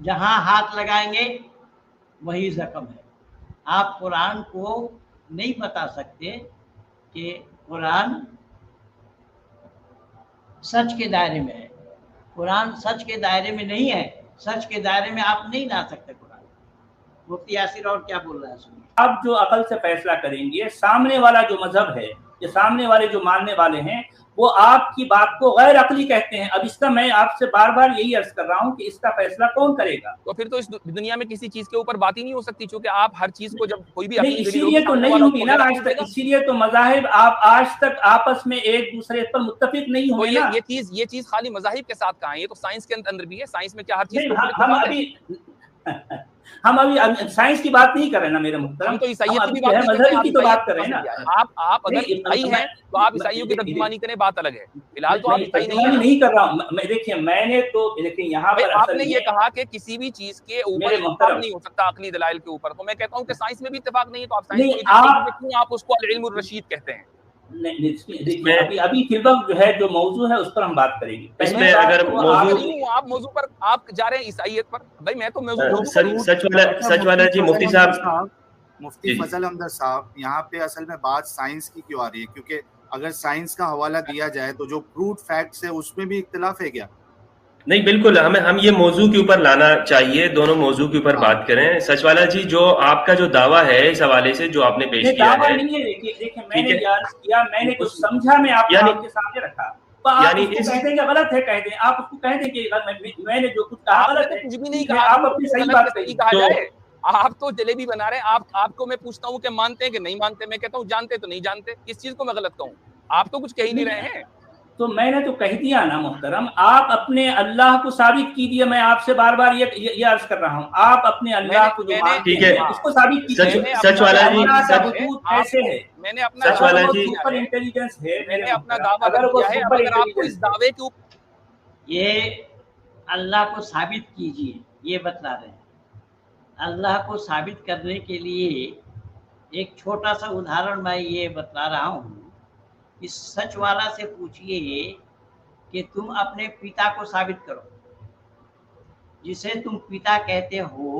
जहां हाथ लगाएंगे वही जख्म है। आप कुरान को नहीं बता सकते कि कुरान सच के दायरे में है। कुरान सच के दायरे में नहीं है, सच के दायरे में आप नहीं ला सकते कुरान। मुफ्ती यासिर और क्या बोल रहा है सुनिए। आप जो अकल से फैसला करेंगे, सामने वाला जो मजहब है, ये सामने वाले जो मानने वाले हैं, वो आपकी बात को गैर अकली कहते हैं। अब इसका मैं आपसे बार बार यही अर्ज कर रहा हूँ कि इसका फैसला कौन करेगा? तो फिर तो इस दुनिया में किसी चीज के ऊपर बात ही नहीं हो सकती, क्योंकि आप हर चीज को जब कोई भी इसीलिए तो नहीं होगी ना आज तक, इसीलिए तो मज़ाहिब आप आज तक आपस में एक दूसरे पर मुत्तफिक नहीं हुए ना। ये चीज खाली मज़ाहिब के साथ कहाँ है? ये तो साइंस के अंदर भी है। साइंस में क्या हर चीज हम अभी साइंस की बात नहीं कर रहे ना मेरे मुहतरम, हम तो ईसाइयत की बात मजहब की तो बात कर रहे हैं ना। आप अगर ईसाई हैं तो आप ईसाइयों की तर्जुमानी करें, बात अलग है। फिलहाल तो आप ईसाई नहीं कर रहा हूँ। देखिए मैंने तो देखिए यहाँ पर आपने ये कहा कि किसी भी चीज के ऊपर इत्तेफाक नहीं हो सकता अकली दलाइल के ऊपर, तो मैं कहता हूँ कि साइंस में भी इत्तेफाक नहीं है, तो आप साइंस आप उसको अल-इल्मुर रशीद कहते हैं। देखिए अभी फिलहाल जो है जो मौजू है उस पर हम बात करेंगे। इसमें अगर आप मौजू पर आप जा रहे हैं ईसाइयत पर, भाई मैं तो सच वाला जी मुफ्ती साहब, मुफ्ती फजल अहमद साहब, यहाँ पे असल में बात साइंस की क्यों आ रही है? क्योंकि अगर साइंस का हवाला दिया जाए तो जो प्रूव फैक्ट्स है उसमें भी इख्तिलाफ है क्या? नहीं, बिल्कुल हम ये मौजू के ऊपर लाना चाहिए, दोनों मौजू के ऊपर बात करें। सचवाला जी, जो आपका जो दावा है इस हवाले से जो आपने पेश किया है, देखिए मैंने किया, मैंने कुछ समझा, मैं आपके सामने रखा, यानी कहते हैं कि गलत है, कहते हैं आप उसको कहते हैं कि मैंने जो कुछ कहा गलत है, कुछ भी नहीं कहा, आप अपनी सही बात कही। आप तो जलेबी बना रहे हैं। आपको मैं पूछता हूँ कि मानते हैं कि नहीं मानते, मैं कहता हूँ जानते तो नहीं जानते। इस चीज को मैं गलत कहूँ? आप तो कुछ कह ही नहीं रहे हैं। तो मैंने तो कह दिया ना मोहतरम, आप अपने अल्लाह को साबित कीजिए। मैं आपसे बार बार ये अर्ज कर रहा हूँ, आप अपने अल्लाह को जो ठीक है उसको साबित कीजिए। सच वाला जी, कैसे है? मैंने अपना सच वाला जी सुपर इंटेलिजेंस है, मैंने अपना दावा किया है। अगर आपको इस दावे के ऊपर ये अल्लाह को साबित कीजिए ये बतला रहे हैं। अल्लाह को साबित करने के लिए एक छोटा सा उदाहरण मैं ये बतला रहा हूँ। इस सच वाला से पूछिए कि तुम अपने पिता को साबित करो, जिसे तुम पिता कहते हो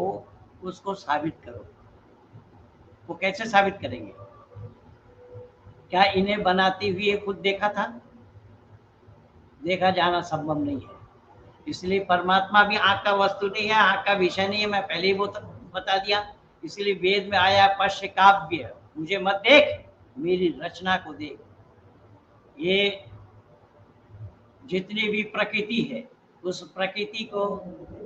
उसको साबित करो। वो कैसे साबित करेंगे? क्या इन्हें बनाते हुए खुद देखा था? देखा जाना संभव नहीं है। इसलिए परमात्मा भी आँख का वस्तु नहीं है, आँख का विषय नहीं है। मैं पहले ही वो बता दिया। इसलिए वेद में आया पश्य काव्य, मुझे मत देख, मेरी रचना को देख। ये जितनी भी प्रकृति है उस प्रकृति को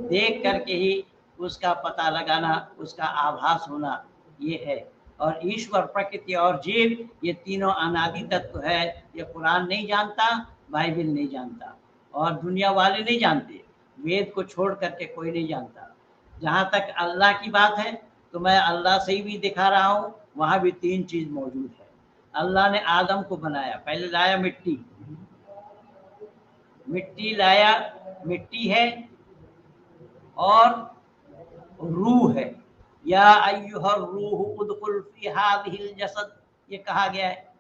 देख करके ही उसका पता लगाना, उसका आभास होना ये है। और ईश्वर, प्रकृति और जीव, ये तीनों अनादि तत्व है। ये कुरान नहीं जानता, बाइबल नहीं जानता, और दुनिया वाले नहीं जानते। वेद को छोड़ करके कोई नहीं जानता। जहाँ तक अल्लाह की बात है तो मैं अल्लाह से ही भी दिखा रहा हूँ, वहाँ भी तीन चीज़ मौजूद है। अल्लाह ने आदम को बनाया, पहले लाया मिट्टी, मिट्टी लाया, मिट्टी है और रूह है। या अय्युहर रूह उदखुल फी हादिहिल जसद, ये कहा गया है,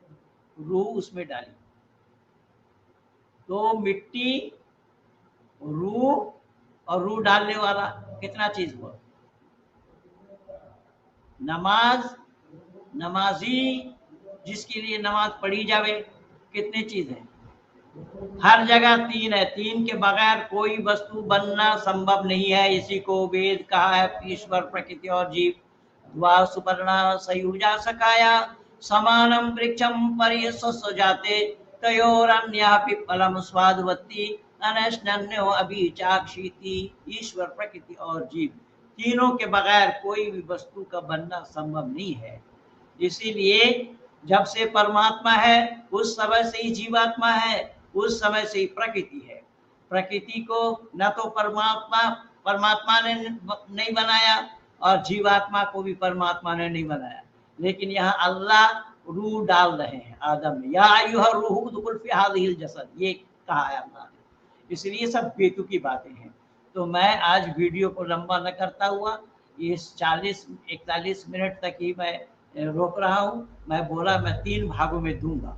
रूह उसमें डाली। तो मिट्टी, रूह और रूह डालने वाला कितना चीज हुआ? नमाज, नमाजी जिसके लिए नमाज पढ़ी जावे, कितने चीज है? हर जगह तीन है। तीन के बगैर कोई वस्तु बनना संभव नहीं है। इसी को वेद कहा है, ईश्वर, प्रकृति और जीव। द्वा सुपर्णा सयुजा सकाया समानं वृक्षं पर्यस्वजाते तयोरन्यापि फलम स्वादवत्ति अनश्नन्यो अभिचाक्षिति। ईश्वर, प्रकृति और जीव, तीनों के बगैर कोई भी वस्तु का बनना संभव नहीं है। इसीलिए जब से परमात्मा है उस समय से ही जीवात्मा है, उस समय से ही प्रकृति है। प्रकृति को न तो परमात्मा ने नहीं बनाया और जीवात्मा को भी परमात्मा ने नहीं बनाया, लेकिन यहाँ अल्लाह रूह डाल रहे हैं आदम में। या अय्युहा रूह उदखुल फी हाज़िहिल जसद, ये कहा है अल्लाह ने। इसलिए सब बेतुकी बातें हैं। तो मैं आज वीडियो को लंबा न करता हुआ इस 40-41 मिनट तक ही मैं रोक रहा हूँ। मैं बोला मैं 3 भागों में दूंगा।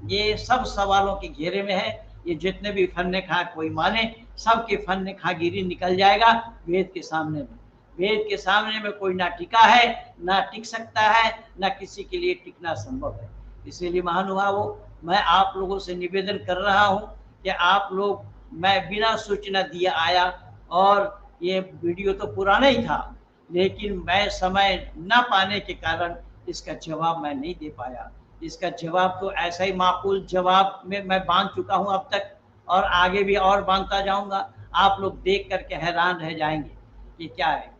ये सब सवालों के घेरे में है। ये जितने भी फन्ने खा कोई माने, सबके फन्ने खागिरी निकल जाएगा वेद के सामने में। वेद के सामने में कोई ना टिका है, ना टिक सकता है, ना किसी के लिए टिकना संभव है। इसीलिए महानुभावों, मैं आप लोगों से निवेदन कर रहा हूँ कि आप लोग, मैं बिना सूचना दिए आया और ये वीडियो तो पुराना ही था, लेकिन मैं समय न पाने के कारण इसका जवाब मैं नहीं दे पाया। इसका जवाब तो ऐसा ही माकूल जवाब में मैं बांध चुका हूं अब तक, और आगे भी और बांधता जाऊंगा। आप लोग देख करके हैरान रह जाएंगे कि क्या है।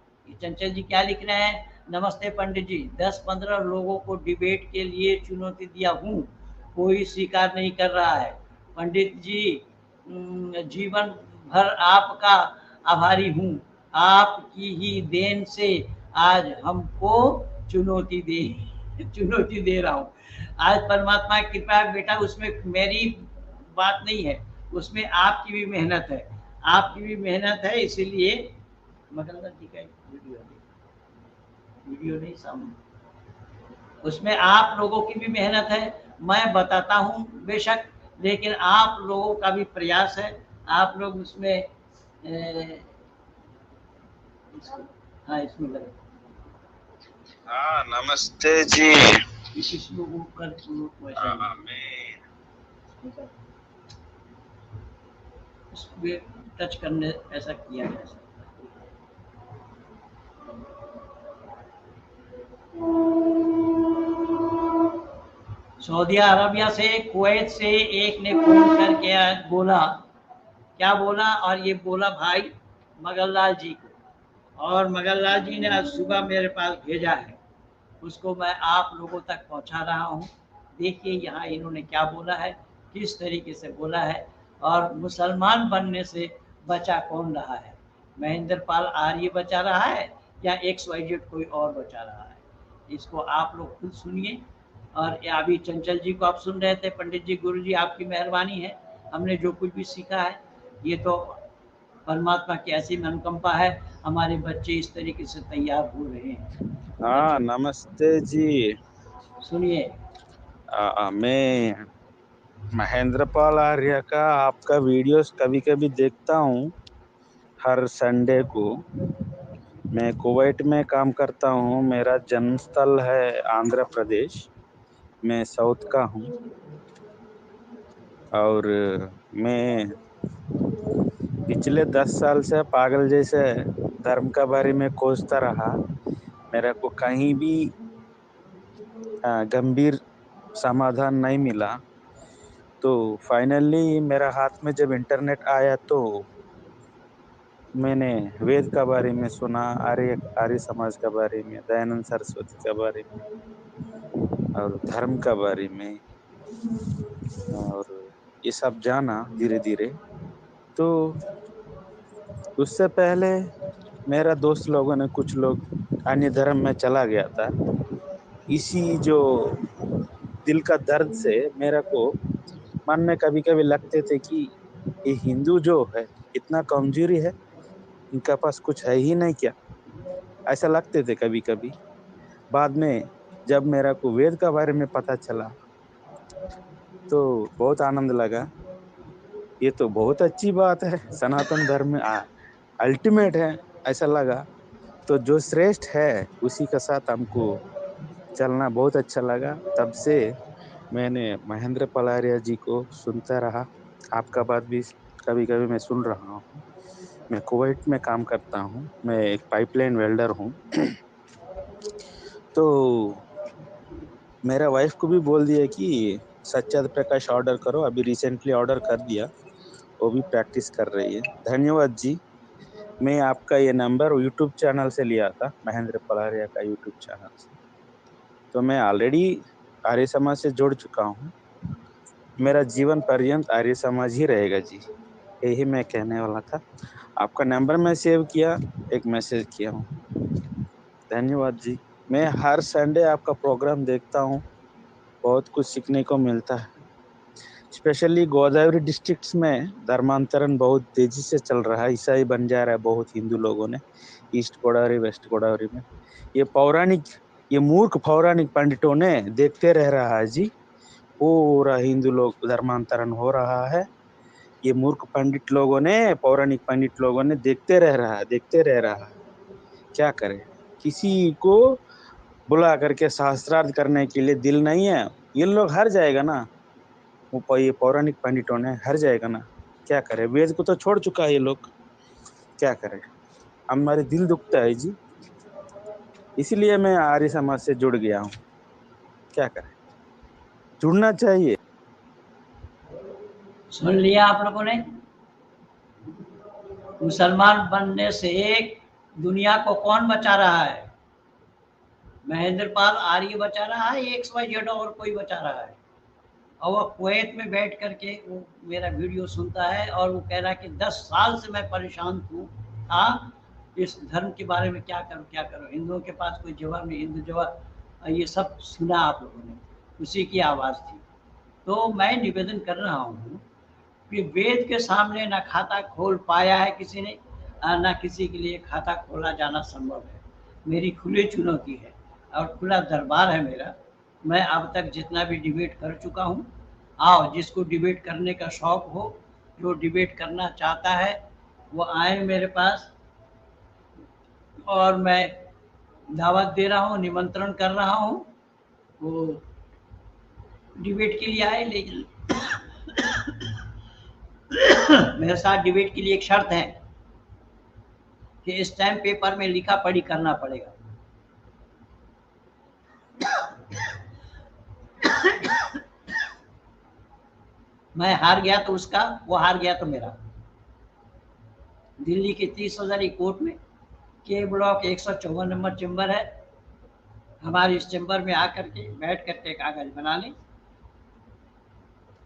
चंचल जी क्या लिख रहे हैं? नमस्ते पंडित जी, 10-15 लोगों को डिबेट के लिए चुनौती दिया हूँ, कोई स्वीकार नहीं कर रहा है। पंडित जी, जीवन भर आपका आभारी हूँ, आपकी ही देन से आज हमको चुनौती दे रहा हूँ। आज परमात्मा की कृपा बेटा, उसमें मेरी बात नहीं है, उसमें आपकी भी मेहनत है, आपकी भी मेहनत है। इसीलिए मगलदार जी का वीडियो नहीं सामने, उसमें आप लोगों की भी मेहनत है, मैं बताता हूँ बेशक, लेकिन आप लोगों का भी प्रयास है। आप लोग उसमें हाँ इसमें लगे। हाँ नमस्ते जी। इस लोगों का टच करने ऐसा किया जा सकता है। सऊदी अरबिया से, कुवैत से एक ने फोन करके बोला, क्या बोला, और ये बोला भाई मगललाल जी को, और मगललाल जी ने आज सुबह मेरे पास भेजा है, उसको मैं आप लोगों तक पहुंचा रहा हूं। देखिए यहाँ इन्होंने क्या बोला है, किस तरीके से बोला है, और मुसलमान बनने से बचा कौन रहा है? महेंद्र पाल आर्य बचा रहा है या XYZ कोई और बचा रहा है? इसको आप लोग खुद सुनिए। और अभी चंचल जी को आप सुन रहे थे, पंडित जी, गुरु जी आपकी मेहरबानी है, हमने जो कुछ भी सीखा है ये तो परमात्मा की ऐसी अनुकंपा है, हमारे बच्चे इस तरीके से तैयार हो रहे हैं। हाँ नमस्ते जी। सुनिए, मैं महेंद्र पाल आर्य का आपका वीडियोस कभी कभी देखता हूँ, हर संडे को। मैं कुवैत में काम करता हूँ, मेरा जन्मस्थल है आंध्र प्रदेश, मैं साउथ का हूँ। और मैं पिछले 10 साल से पागल जैसे धर्म का बारे में खोजता रहा, मेरे को कहीं भी गंभीर समाधान नहीं मिला। तो फाइनली मेरा हाथ में जब इंटरनेट आया तो मैंने वेद का बारे में सुना, आर्य समाज का बारे में, दयानंद सरस्वती का बारे में, और धर्म का बारे में, और ये सब जाना धीरे धीरे। तो उससे पहले मेरा दोस्त लोगों ने, कुछ लोग अन्य धर्म में चला गया था। इसी जो दिल का दर्द से मेरे को मन में कभी कभी लगते थे कि ये हिंदू जो है इतना कमजोरी है, इनका पास कुछ है ही नहीं क्या, ऐसा लगते थे कभी कभी। बाद में जब मेरा को वेद का बारे में पता चला तो बहुत आनंद लगा। ये तो बहुत अच्छी बात है, सनातन धर्म अल्टीमेट है ऐसा लगा। तो जो श्रेष्ठ है उसी के साथ हमको चलना बहुत अच्छा लगा। तब से मैंने महेंद्र पाल आर्य जी को सुनता रहा। आपका बात भी कभी कभी मैं सुन रहा हूँ। मैं कुवैत में काम करता हूँ, मैं एक पाइपलाइन वेल्डर हूँ। तो मेरा वाइफ को भी बोल दिया कि सच्चाद प्रकाश ऑर्डर करो, अभी रिसेंटली ऑर्डर कर दिया, वो भी प्रैक्टिस कर रही है। धन्यवाद जी। मैं आपका ये नंबर यूट्यूब चैनल से लिया था, महेंद्र पलारिया का यूट्यूब चैनल से। तो मैं ऑलरेडी आर्य समाज से जुड़ चुका हूँ, मेरा जीवन पर्यंत आर्य समाज ही रहेगा जी, यही मैं कहने वाला था। आपका नंबर मैं सेव किया, एक मैसेज किया हूँ। धन्यवाद जी। मैं हर संडे आपका प्रोग्राम देखता हूँ, बहुत कुछ सीखने को मिलता है। स्पेशली गोदावरी डिस्ट्रिक्ट्स में धर्मांतरण बहुत तेजी से चल रहा है, ईसाई बन जा रहा है बहुत हिंदू लोगों ने, ईस्ट गोदावरी वेस्ट गोदावरी में। ये मूर्ख पौराणिक पंडितों ने देखते रह रहा है जी, पूरा हिंदू लोग धर्मांतरण हो रहा है। ये मूर्ख पंडित लोगों ने, पौराणिक पंडित लोगों ने देखते रह रहा है। क्या करे, किसी को बुला करके शास्त्रार्थ करने के लिए दिल नहीं है। ये लोग हार जाएगा ना, ये पौराणिक पंडितों ने हार जाएगा ना। क्या करे, वेद को तो छोड़ चुका है ये लोग, क्या करे। हमारे दिल दुखता है जी, इसीलिए मैं आर्य समाज से जुड़ गया हूँ। क्या करे, जुड़ना चाहिए। सुन लिया आप लोगों ने, मुसलमान बनने से दुनिया को कौन बचा रहा है? महेंद्र पाल आर्य बचा रहा है, XYZ और कोई बचा रहा है? और वो कुवैत में बैठ करके वो मेरा वीडियो सुनता है और वो कह रहा है कि 10 साल से मैं परेशान था इस धर्म के बारे में, क्या करूं। हिंदुओं के पास कोई जवाब नहीं, हिंदू जवाब, ये सब सुना आप लोगों ने, उसी की आवाज़ थी। तो मैं निवेदन कर रहा हूँ कि वेद के सामने ना खाता खोल पाया है किसी ने, ना किसी के लिए खाता खोला जाना संभव है। मेरी खुली चुनौती है और खुला दरबार है मेरा। मैं अब तक जितना भी डिबेट कर चुका हूँ, आओ जिसको डिबेट करने का शौक हो, जो डिबेट करना चाहता है वो आए मेरे पास, और मैं दावत दे रहा हूँ, निमंत्रण कर रहा हूँ, वो डिबेट के लिए आए। लेकिन मेरे साथ डिबेट के लिए एक शर्त है कि इस टाइम पेपर में लिखा पढ़ी करना पड़ेगा। मैं हार गया तो उसका, वो हार गया तो मेरा। दिल्ली के 30,000 कोर्ट में के ब्लॉक 154 नंबर चैम्बर है। हमारे इस चैम्बर में आकर के बैठ करके कागज बना लें,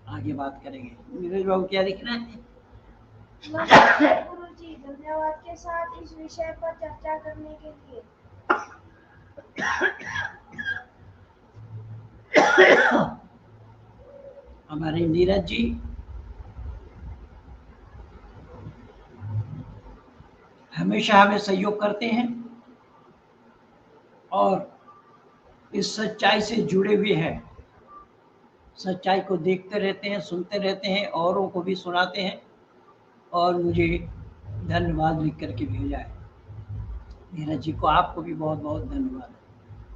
आगे बात करेंगे। नीरज बाबू क्या लिखना है? गुरुजी, धन्यवाद के साथ इस विषय पर चर्चा करने के लिए। हमारे नीरज जी हमेशा हमें सहयोग करते हैं और इस सच्चाई से जुड़े हुए हैं, सच्चाई को देखते रहते हैं, सुनते रहते हैं, औरों को भी सुनाते हैं और मुझे धन्यवाद लिख करके भेजा है। नीरज जी को, आपको भी बहुत बहुत धन्यवाद।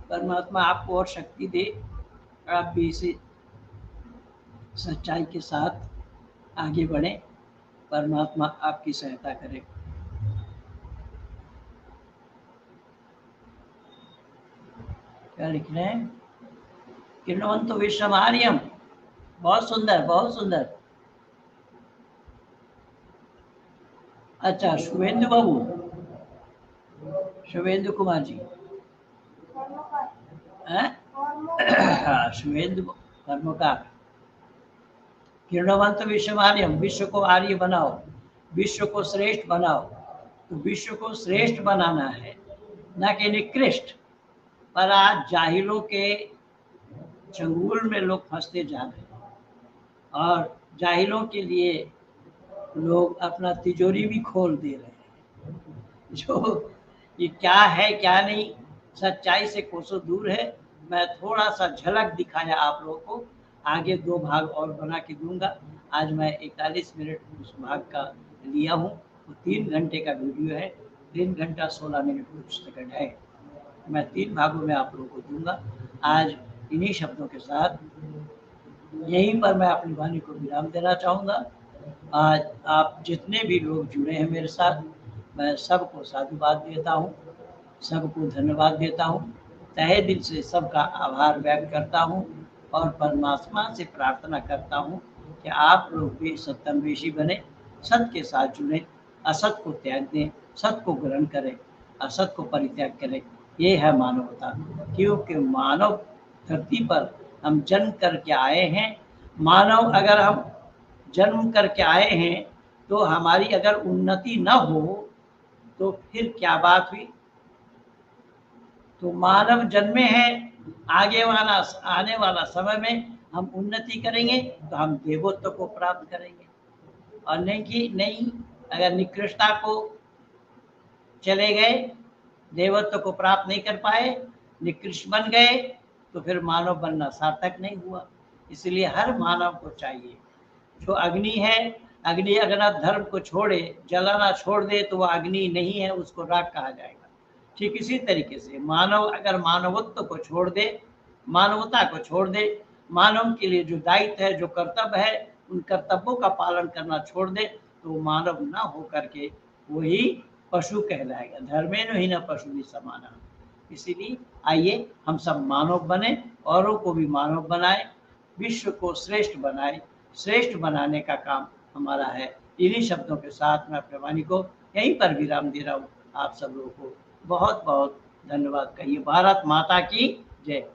परमात्मा आपको और शक्ति दे, आप भी इसे सच्चाई के साथ आगे बढ़ें, परमात्मा आपकी सहायता करे। क्या लिख रहे हैं? किरणवंतो विश्वमार्यम, बहुत सुंदर, बहुत सुंदर। अच्छा, शुभेंदु बाबू, शुभेंदु कुमार जी, शुभेंदु कर्मकार। किरणवंत विश्वमार्यम, विश्व को आर्य बनाओ, विश्व को श्रेष्ठ बनाओ। तो विश्व को श्रेष्ठ बनाना है, न कि निकृष्ट। पर आज जाहिलों के चंगुल में लोग फंसते जा रहे हैं और जाहिलों के लिए लोग अपना तिजोरी भी खोल दे रहे हैं। जो ये क्या है क्या नहीं, सच्चाई से कोसों दूर है। मैं थोड़ा सा झलक दिखाया आप लोगों को, आगे 2 भाग और बना के दूंगा। आज मैं 41 मिनट उस भाग का लिया हूँ, वो 3 घंटे का वीडियो है, 3 घंटा 16 मिनट कुछ सेकंड है। मैं 3 भागों में आप लोगों को दूंगा। आज इन्हीं शब्दों के साथ यहीं पर मैं अपनी वाणी को विराम देना चाहूँगा। आज आप जितने भी लोग जुड़े हैं मेरे साथ, मैं सबको साधुवाद देता हूँ, सबको धन्यवाद देता हूँ। तहे दिल से सबका आभार व्यक्त करता हूँ और परमात्मा से प्रार्थना करता हूँ कि आप लोग भी सत्यान्वेषी बने, सत्य के साथ जुड़े, असत को त्याग दें, सत्य को ग्रहण करें, असत को परित्याग करें। ये है मानवता, क्योंकि मानव धरती पर हम जन्म करके आए हैं। मानव अगर हम जन्म करके आए हैं तो हमारी अगर उन्नति न हो तो फिर क्या बात हुई। तो मानव जन्मे हैं, आगे वाला आने वाला समय में हम उन्नति करेंगे तो हम देवत्व को प्राप्त करेंगे, और नहीं कि नहीं अगर निकृष्टता को चले गए, देवत्व को प्राप्त नहीं कर पाए, निकृष्ट बन गए, तो फिर मानव बनना सार्थक नहीं हुआ। इसलिए हर मानव को चाहिए, जो अग्नि है, अग्नि अगर धर्म को छोड़े, जलाना छोड़ दे तो वह अग्नि नहीं है, उसको राख कहा जाएगा। ठीक इसी तरीके से मानव अगर मानवत्व को छोड़ दे, मानवता को छोड़ दे, मानव के लिए जो दायित्व है, जो कर्तव्य है, उन कर्तव्यों का पालन करना छोड़ दे, तो मानव न हो करके वही पशु कहलाएगा। धर्मेण ही न पशु भी समाना। इसीलिए आइए हम सब मानव बने, औरों को भी मानव बनाए, विश्व को श्रेष्ठ बनाए। श्रेष्ठ बनाने का काम हमारा है। इन्हीं शब्दों के साथ मैं अपने वाणी को यहीं पर विराम दे रहा हूँ। आप सब लोगों को बहुत बहुत धन्यवाद। कहिए भारत माता की जय।